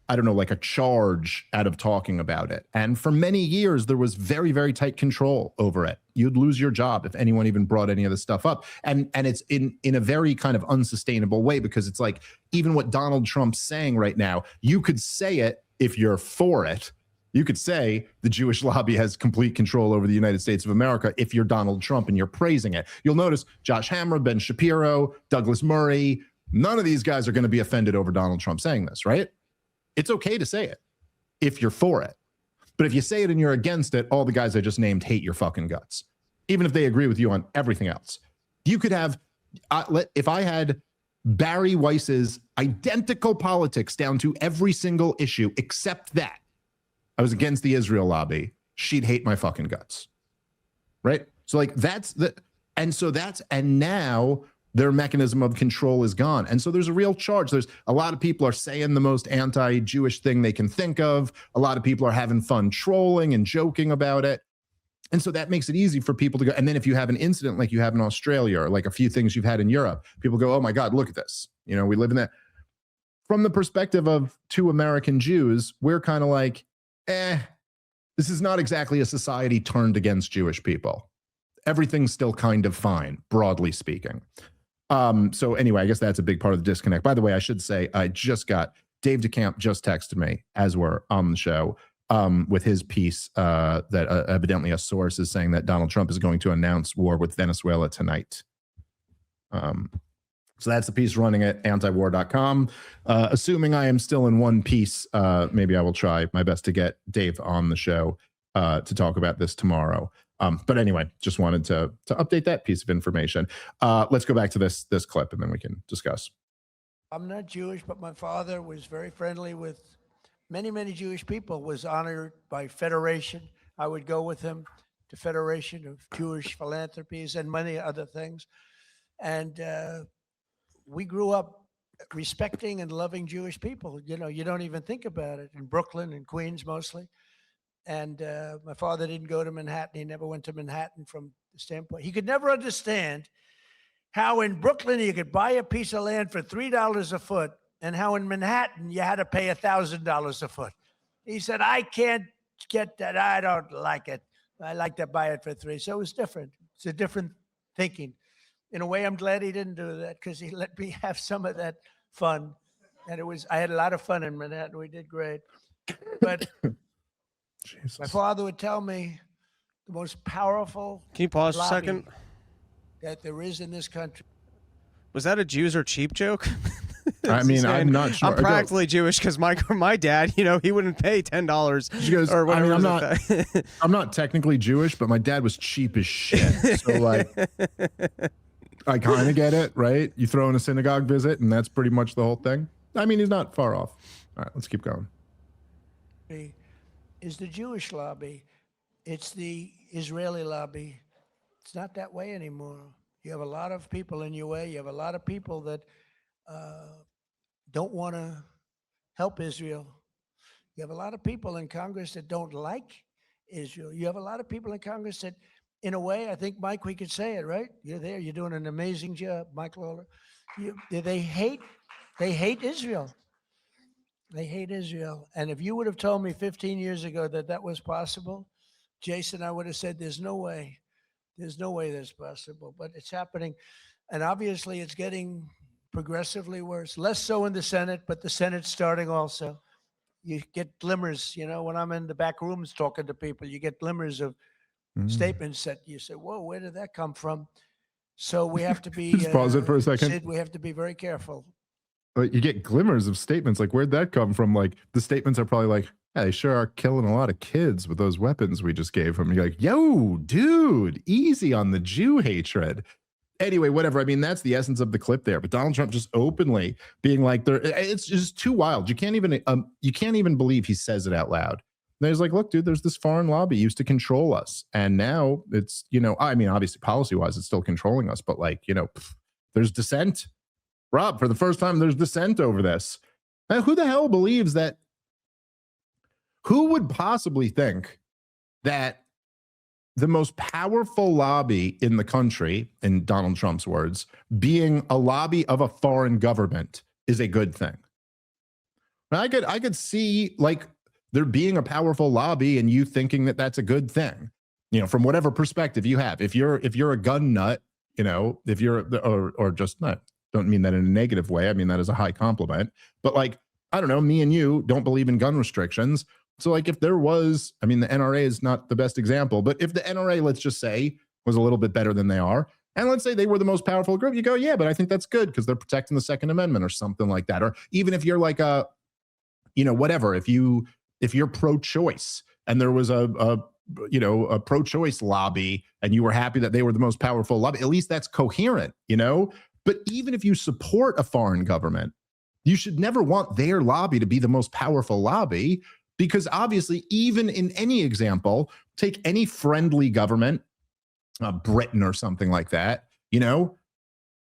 a charge out of talking about it. And for many years, there was very, very tight control over it. You'd lose your job if anyone even brought any of this stuff up. And it's in a very kind of unsustainable way, because it's like, even what Donald Trump's saying right now, you could say it if you're for it. You could say the Jewish lobby has complete control over the United States of America if you're Donald Trump and you're praising it. You'll notice Josh Hammer, Ben Shapiro, Douglas Murray, none of these guys are going to be offended over Donald Trump saying this, right? It's okay to say it if you're for it. But if you say it and you're against it, all the guys I just named hate your fucking guts, even if they agree with you on everything else. You could have, if I had Barry Weiss's identical politics down to every single issue except that I was against the Israel lobby, she'd hate my fucking guts. Right? So like and now their mechanism of control is gone. And so there's a real charge. There's a lot of people are saying the most anti-Jewish thing they can think of. A lot of people are having fun trolling and joking about it. And so that makes it easy for people to go. And then if you have an incident like you have in Australia, or like a few things you've had in Europe, people go, oh my God, look at this. We live in that. From the perspective of two American Jews, we're kind of like, this is not exactly a society turned against Jewish people. Everything's still kind of fine, broadly speaking. So anyway, I guess that's a big part of the disconnect. By the way, I should say, Dave DeCamp just texted me as we're on the show with his piece that evidently a source is saying that Donald Trump is going to announce war with Venezuela tonight. So that's the piece running at antiwar.com. Assuming I am still in one piece, maybe I will try my best to get Dave on the show to talk about this tomorrow. But anyway, just wanted to update that piece of information. Let's go back to this clip and then we can discuss. I'm not Jewish, but my father was very friendly with many, many Jewish people, was honored by Federation. I would go with him to Federation of Jewish Philanthropies and many other things. And we grew up respecting and loving Jewish people. You don't even think about it. In Brooklyn and Queens mostly. And my father didn't go to Manhattan. He never went to Manhattan from the standpoint. He could never understand how in Brooklyn you could buy a piece of land for $3 a foot, and how in Manhattan you had to pay $1,000 a foot. He said, I can't get that. I don't like it. I like to buy it for $3. So it was different. It's a different thinking. In a way, I'm glad he didn't do that, because he let me have some of that fun. And I had a lot of fun in Manhattan. We did great. But my father would tell me the most powerful. Can you pause a second? That there is in this country. Was that a Jews are cheap joke? I mean, I'm not sure. I'm practically Jewish, because my dad, he wouldn't pay $10. She goes, or whatever. I'm not technically Jewish, but my dad was cheap as shit. So like, I kind of get it, right? You throw in a synagogue visit, and that's pretty much the whole thing. I mean, he's not far off. All right, let's keep going. Is the Jewish lobby. It's the Israeli lobby. It's not that way anymore. You have a lot of people in your way. You have a lot of people that don't want to help Israel. You have a lot of people in Congress that don't like Israel. You have a lot of people in Congress that, in a way, I think, Mike, we could say it, right? You're there. You're doing an amazing job, Mike Lawler. They hate Israel. They hate Israel. And if you would have told me 15 years ago that was possible, Jason, I would have said, there's no way. There's no way that's possible. But it's happening. And obviously, it's getting progressively worse. Less so in the Senate, but the Senate's starting also. You get glimmers, when I'm in the back rooms talking to people, you get glimmers of statements that you say, whoa, where did that come from? So we have to be. Just pause it for a second. Sid, we have to be very careful. But you get glimmers of statements. Like, where'd that come from? Like, the statements are probably like, yeah, they sure are killing a lot of kids with those weapons we just gave them. You're like, yo, dude, easy on the Jew hatred. Anyway, whatever. I mean, that's the essence of the clip there. But Donald Trump just openly being like, it's just too wild. You can't even believe he says it out loud. And he's like, look, dude, there's this foreign lobby used to control us. And now it's, I mean, obviously policy-wise, it's still controlling us. But like, there's dissent. Rob, for the first time, there's dissent over this. Now, who the hell believes that? Who would possibly think that the most powerful lobby in the country, in Donald Trump's words, being a lobby of a foreign government is a good thing? I could see like there being a powerful lobby and you thinking that that's a good thing, from whatever perspective you have. If you're a gun nut, if you're or just not, don't mean that in a negative way. I mean that as a high compliment. But like, I don't know, me and you don't believe in gun restrictions. So like if there was, I mean, the NRA is not the best example, but if the NRA, let's just say, was a little bit better than they are, and let's say they were the most powerful group, you go, yeah, but I think that's good because they're protecting the Second Amendment or something like that. Or even if you're like whatever, if you're pro-choice and there was a pro-choice lobby and you were happy that they were the most powerful lobby, at least that's coherent, But even if you support a foreign government, you should never want their lobby to be the most powerful lobby, because obviously, even in any example, take any friendly government, Britain or something like that,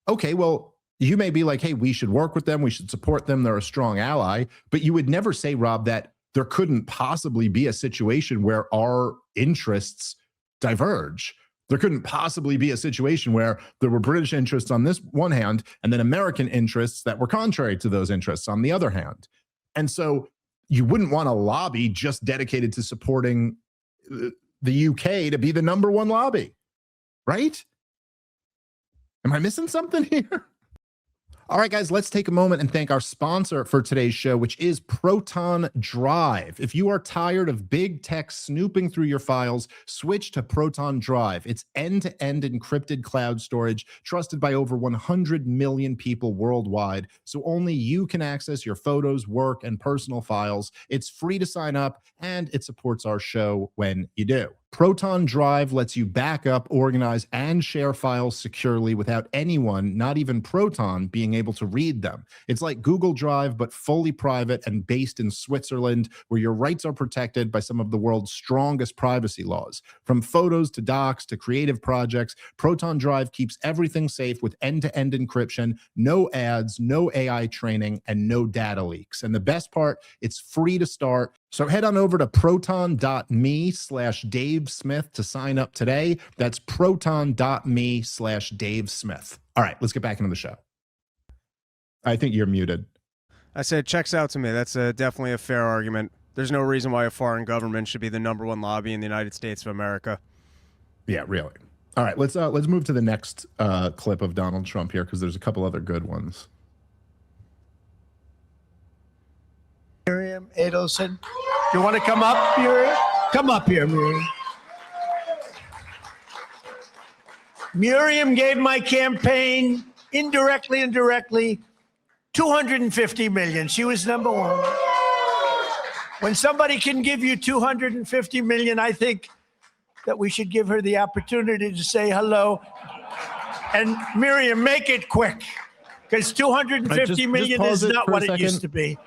okay, well, you may be like, hey, we should work with them, we should support them, they're a strong ally, but you would never say, Rob, that there couldn't possibly be a situation where our interests diverge. There couldn't possibly be a situation where there were British interests on this one hand and then American interests that were contrary to those interests on the other hand. And so you wouldn't want a lobby just dedicated to supporting the UK to be the number one lobby, right? Am I missing something here? All right, guys, let's take a moment and thank our sponsor for today's show, which is Proton Drive. If you are tired of big tech snooping through your files, switch to Proton Drive. It's end-to-end encrypted cloud storage, trusted by over 100 million people worldwide, so only you can access your photos, work, and personal files. It's free to sign up, and it supports our show when you do. Proton Drive lets you back up, organize, and share files securely without anyone, not even Proton, being able to read them. It's like Google Drive, but fully private and based in Switzerland, where your rights are protected by some of the world's strongest privacy laws. From photos to docs to creative projects, Proton Drive keeps everything safe with end-to-end encryption, no ads, no AI training, and no data leaks. And the best part, it's free to start. So head on over to proton.me/Dave Smith to sign up today. That's proton.me/Dave Smith. All right, let's get back into the show. I think you're muted. I said, checks out to me. That's definitely a fair argument. There's no reason why a foreign government should be the number one lobby in the United States of America. Yeah, really. All right, let's move to the next clip of Donald Trump here, because there's a couple other good ones. Miriam, Adelson. You want to come up, Miriam? Come up here, Miriam. Miriam gave my campaign indirectly and directly $250 million. She was number one. When somebody can give you $250 million, I think that we should give her the opportunity to say hello. And Miriam, make it quick, because $250 million is not what it used to be.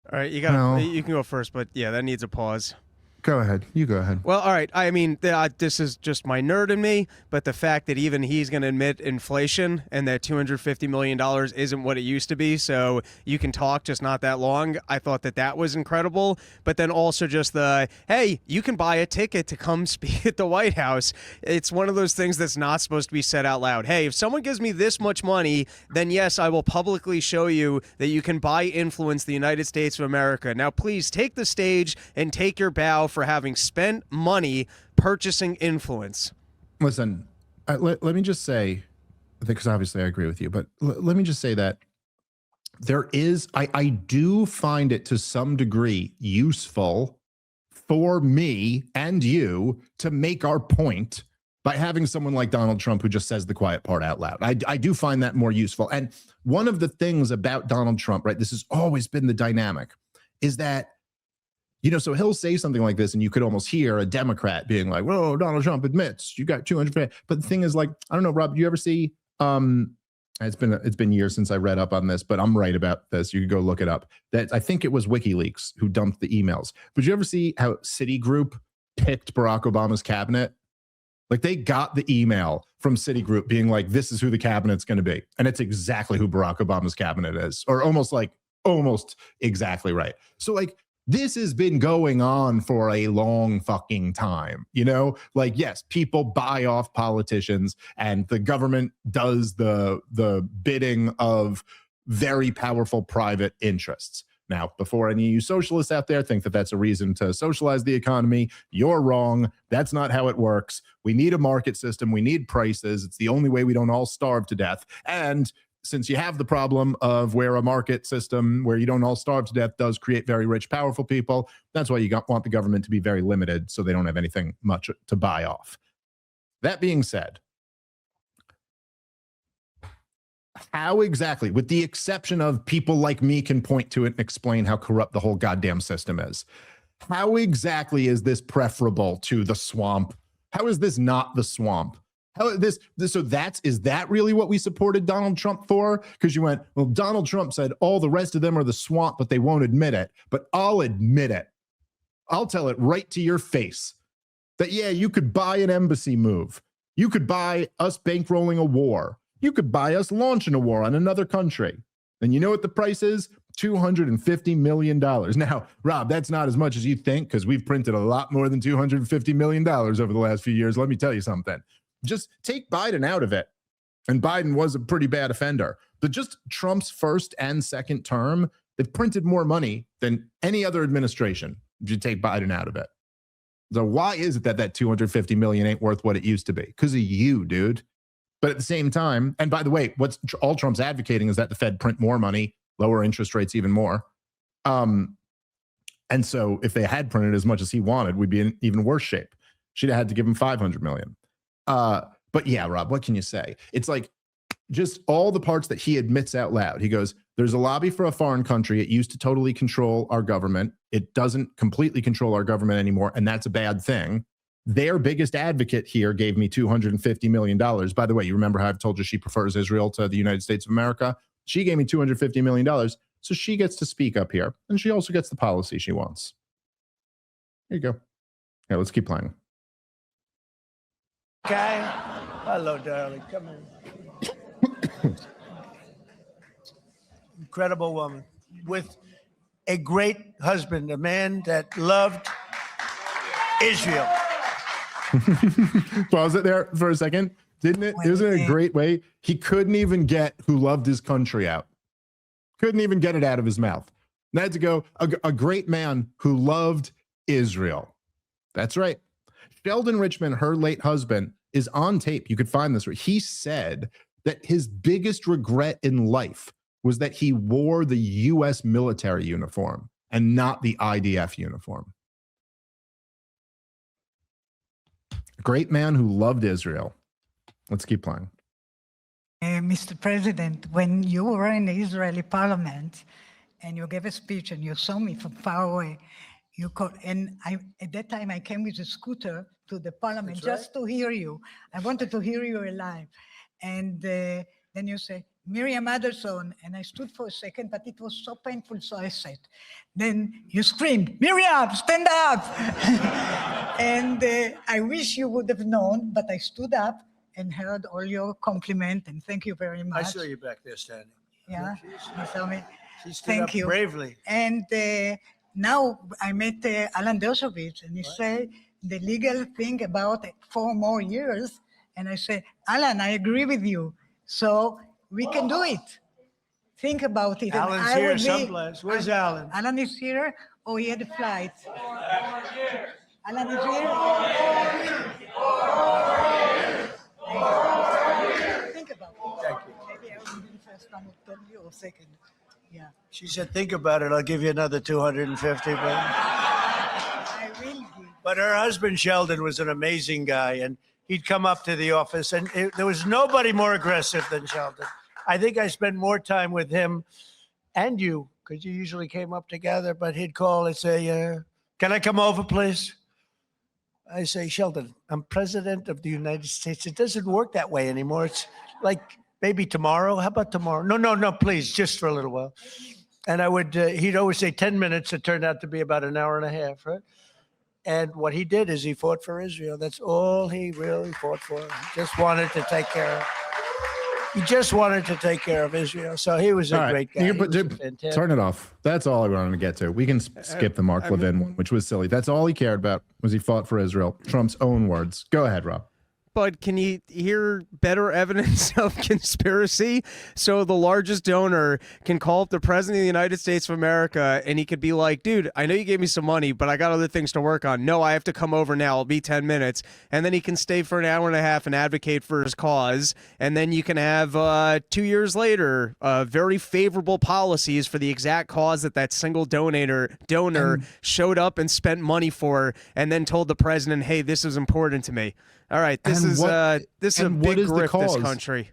All right, you can go first, but yeah, that needs a pause. Go ahead. You go ahead. Well, all right. I mean, this is just my nerd in me, but the fact that even he's going to admit inflation and that $250 million isn't what it used to be, so you can talk just not that long. I thought that was incredible. But then also just hey, you can buy a ticket to come speak at the White House. It's one of those things that's not supposed to be said out loud. Hey, if someone gives me this much money, then yes, I will publicly show you that you can buy influence the United States of America. Now, please take the stage and take your bow for having spent money purchasing influence. Listen, let me just say, because obviously I agree with you, but let me just say that there is, I do find it to some degree useful for me and you to make our point by having someone like Donald Trump who just says the quiet part out loud. I do find that more useful. And one of the things about Donald Trump, right, this has always been the dynamic, is that so he'll say something like this and you could almost hear a Democrat being like, whoa, Donald Trump admits you got 200. But the thing is, like, I don't know, Rob, do you ever see, it's been years since I read up on this, but I'm right about this. You can go look it up. That I think it was WikiLeaks who dumped the emails. But you ever see how Citigroup picked Barack Obama's cabinet? Like, they got the email from Citigroup being like, this is who the cabinet's going to be. And it's exactly who Barack Obama's cabinet is, or almost exactly right. So like, this has been going on for a long fucking time, like, yes, people buy off politicians and the government does the bidding of very powerful private interests. Now, before any of you socialists out there think that that's a reason to socialize the economy, you're wrong. That's not how it works. We need a market system. We need prices. It's the only way we don't all starve to death. And since you have the problem of where a market system where you don't all starve to death does create very rich, powerful people, that's why you want the government to be very limited so they don't have anything much to buy off. That being said, how exactly, with the exception of people like me can point to it and explain how corrupt the whole goddamn system is, how exactly is this preferable to the swamp? How is this not the swamp? How is that really what we supported Donald Trump for? Because you went, well, Donald Trump said all the rest of them are the swamp, but they won't admit it. But I'll admit it. I'll tell it right to your face that, yeah, you could buy an embassy move. You could buy us bankrolling a war. You could buy us launching a war on another country. And you know what the price is? $250 million. Now, Rob, that's not as much as you think, because we've printed a lot more than $250 million over the last few years. Let me tell you something. Just take Biden out of it. And Biden was a pretty bad offender. But just Trump's first and second term, they've printed more money than any other administration if you take Biden out of it. So why is it that $250 million ain't worth what it used to be? Because of you, dude. But at the same time, and by the way, what's all Trump's advocating is that the Fed print more money, lower interest rates even more. And so if they had printed as much as he wanted, we'd be in even worse shape. She'd have had to give him $500 million. But yeah, Rob, what can you say? It's like just all the parts that he admits out loud. He goes, there's a lobby for a foreign country. It used to totally control our government. It doesn't completely control our government anymore. And that's a bad thing. Their biggest advocate here gave me $250 million. By the way, you remember how I've told you she prefers Israel to the United States of America? She gave me $250 million. So she gets to speak up here. And she also gets the policy she wants. Here you go. Yeah, let's keep playing. Okay. Hello, darling. Come in. Incredible woman with a great husband, a man that loved Israel. Pause it there for a second. Didn't it? Isn't it a great way? He couldn't even get who loved his country out. Couldn't even get it out of his mouth. And I had to go, a great man who loved Israel. That's right. Sheldon Richman, her late husband, is on tape. You could find this. He said that his biggest regret in life was that he wore the U.S. military uniform and not the IDF uniform. Great man who loved Israel. Let's keep playing. Mr. President, when you were in the Israeli parliament and you gave a speech and you saw me from far away, you called, and at that time I came with a scooter to the parliament just to hear you. I wanted to hear you alive. And then you say, Miriam Adelson, and I stood for a second, but it was so painful, so I said. Then you screamed, Miriam, stand up! And I wish you would have known, but I stood up and heard all your compliment, and thank you very much. I saw you back there standing. Yeah, you saw me. She stood Thank up you. bravely. And now I met Alan Dershowitz, and he said the legal thing about 4 more years, and I said, Alan, I agree with you. So we can do it. Think about it. Alan's here someplace. Where's Alan? Alan is here, or he had a flight? Alan is here? Think about it. Thank you. Maybe I will be the first one who told you, or second. Yeah. She said, think about it. I'll give you another 250. I will give. But her husband, Sheldon, was an amazing guy. And he'd come up to the office, and there was nobody more aggressive than Sheldon. I think I spent more time with him and you, because you usually came up together, but he'd call and say, Can I come over, please? I say, Sheldon, I'm president of the United States. It doesn't work that way anymore. It's like maybe tomorrow. How about tomorrow? No, please, just for a little while. And I would, he'd always say 10 minutes. It turned out to be about an hour and a half, right? And what he did is he fought for Israel. That's all he really fought for. He just wanted to take care of Israel. So he was a great guy. Turn it off. That's all I wanted to get to. We can skip the Mark Levin one, which was silly. That's all he cared about, was he fought for Israel. Trump's own words. Go ahead, Rob. But can you hear better evidence of conspiracy? So the largest donor can call up the president of the United States of America and he could be like, dude, I know you gave me some money, but I got other things to work on. No, I have to come over now. It'll be 10 minutes. And then he can stay for an hour and a half and advocate for his cause. And then you can have 2 years later, very favorable policies for the exact cause that single donor showed up and spent money for, and then told the president, hey, this is important to me. All right, this is a big grift, this country.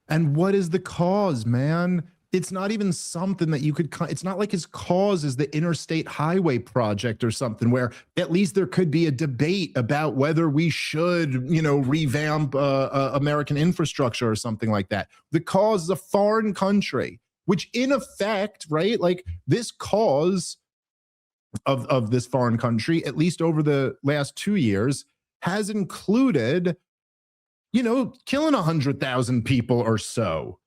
And what is the cause, man? It's not even something that you could, it's not like his cause is the interstate highway project or something where at least there could be a debate about whether we should, revamp American infrastructure or something like that. The cause is a foreign country, which in effect, right, like this cause of this foreign country, at least over the last 2 years, has included, killing 100,000 people or so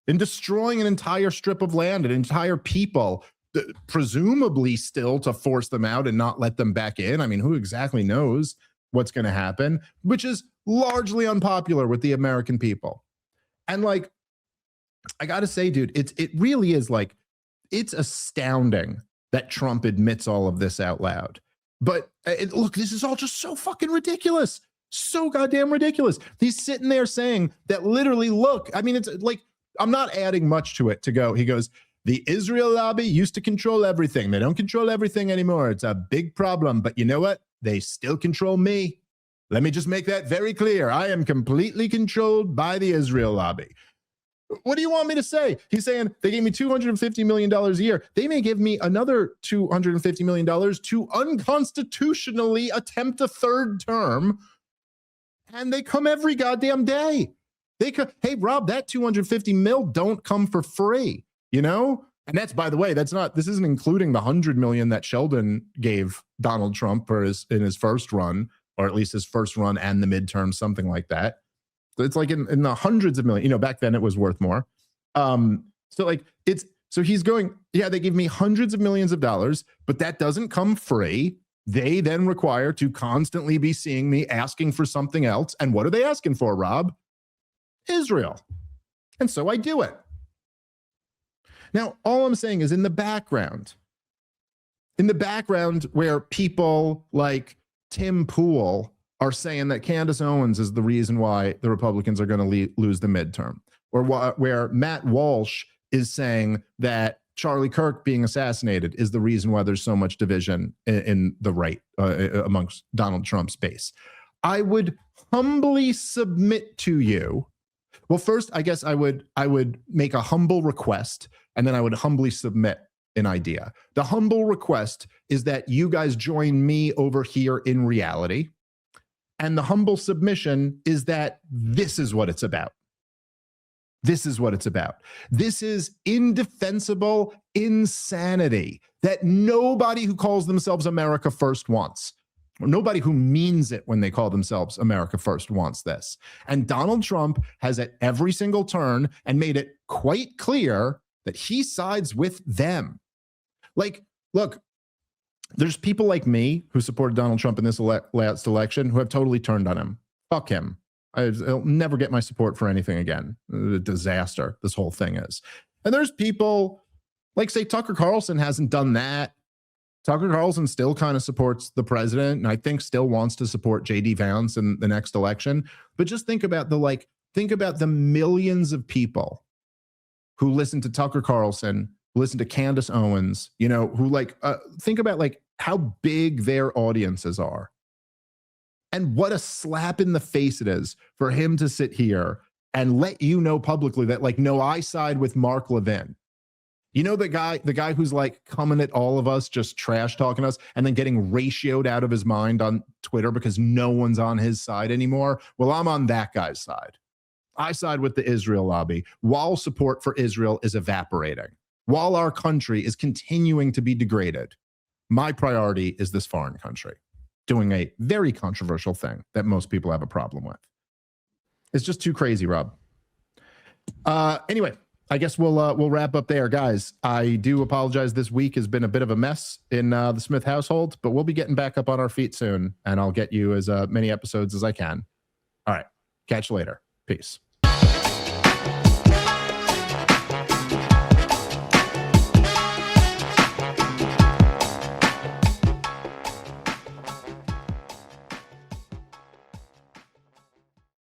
and destroying an entire strip of land, an entire people, presumably still to force them out and not let them back in. I mean, who exactly knows what's going to happen, which is largely unpopular with the American people. And like, I got to say, dude, it really is like, it's astounding that Trump admits all of this out loud. But look, this is all just so fucking ridiculous. So goddamn ridiculous. He's sitting there saying that literally, look, I mean, it's like, I'm not adding much to it to go. He goes, the Israel lobby used to control everything. They don't control everything anymore. It's a big problem. But you know what? They still control me. Let me just make that very clear. I am completely controlled by the Israel lobby. What do you want me to say? He's saying they gave me $250 million a year. They may give me another $250 million to unconstitutionally attempt a third term. And they come every goddamn day. They come, hey, Rob, that 250 mil don't come for free, And that's, by the way, this isn't including the 100 million that Sheldon gave Donald Trump in his first run, or at least his first run and the midterm, something like that. It's like in the hundreds of millions, back then it was worth more. So he's going, yeah, they give me hundreds of millions of dollars, but that doesn't come free. They then require to constantly be seeing me asking for something else. And what are they asking for, Rob? Israel. And so I do it. Now, all I'm saying is in the background where people like Tim Pool are saying that Candace Owens is the reason why the Republicans are going to lose the midterm, or where Matt Walsh is saying that Charlie Kirk being assassinated is the reason why there's so much division in the right amongst Donald Trump's base. I would humbly submit to you. Well, first, I guess I would make a humble request, and then I would humbly submit an idea. The humble request is that you guys join me over here in reality. And the humble submission is that this is what it's about. This is what it's about. This is indefensible insanity that nobody who calls themselves America First wants. Or nobody who means it when they call themselves America First wants this. And Donald Trump has at every single turn and made it quite clear that he sides with them. Like, look, there's people like me who supported Donald Trump in this last election who have totally turned on him. Fuck him. I'll never get my support for anything again. A disaster, this whole thing is. And there's people like, say, Tucker Carlson hasn't done that. Tucker Carlson still kind of supports the president, and I think still wants to support J.D. Vance in the next election. But just think about the millions of people who listen to Tucker Carlson, listen to Candace Owens, who think about how big their audiences are. And what a slap in the face it is for him to sit here and let you know publicly that no, I side with Mark Levin. You know, the guy who's like coming at all of us, just trash talking us, and then getting ratioed out of his mind on Twitter because no one's on his side anymore. Well, I'm on that guy's side. I side with the Israel lobby while support for Israel is evaporating, while our country is continuing to be degraded. My priority is this foreign country doing a very controversial thing that most people have a problem with. It's just too crazy, Rob. Anyway, I guess we'll wrap up there, guys. I do apologize. This week has been a bit of a mess in the Smith household, but we'll be getting back up on our feet soon, and I'll get you as many episodes as I can. All right, catch you later. Peace.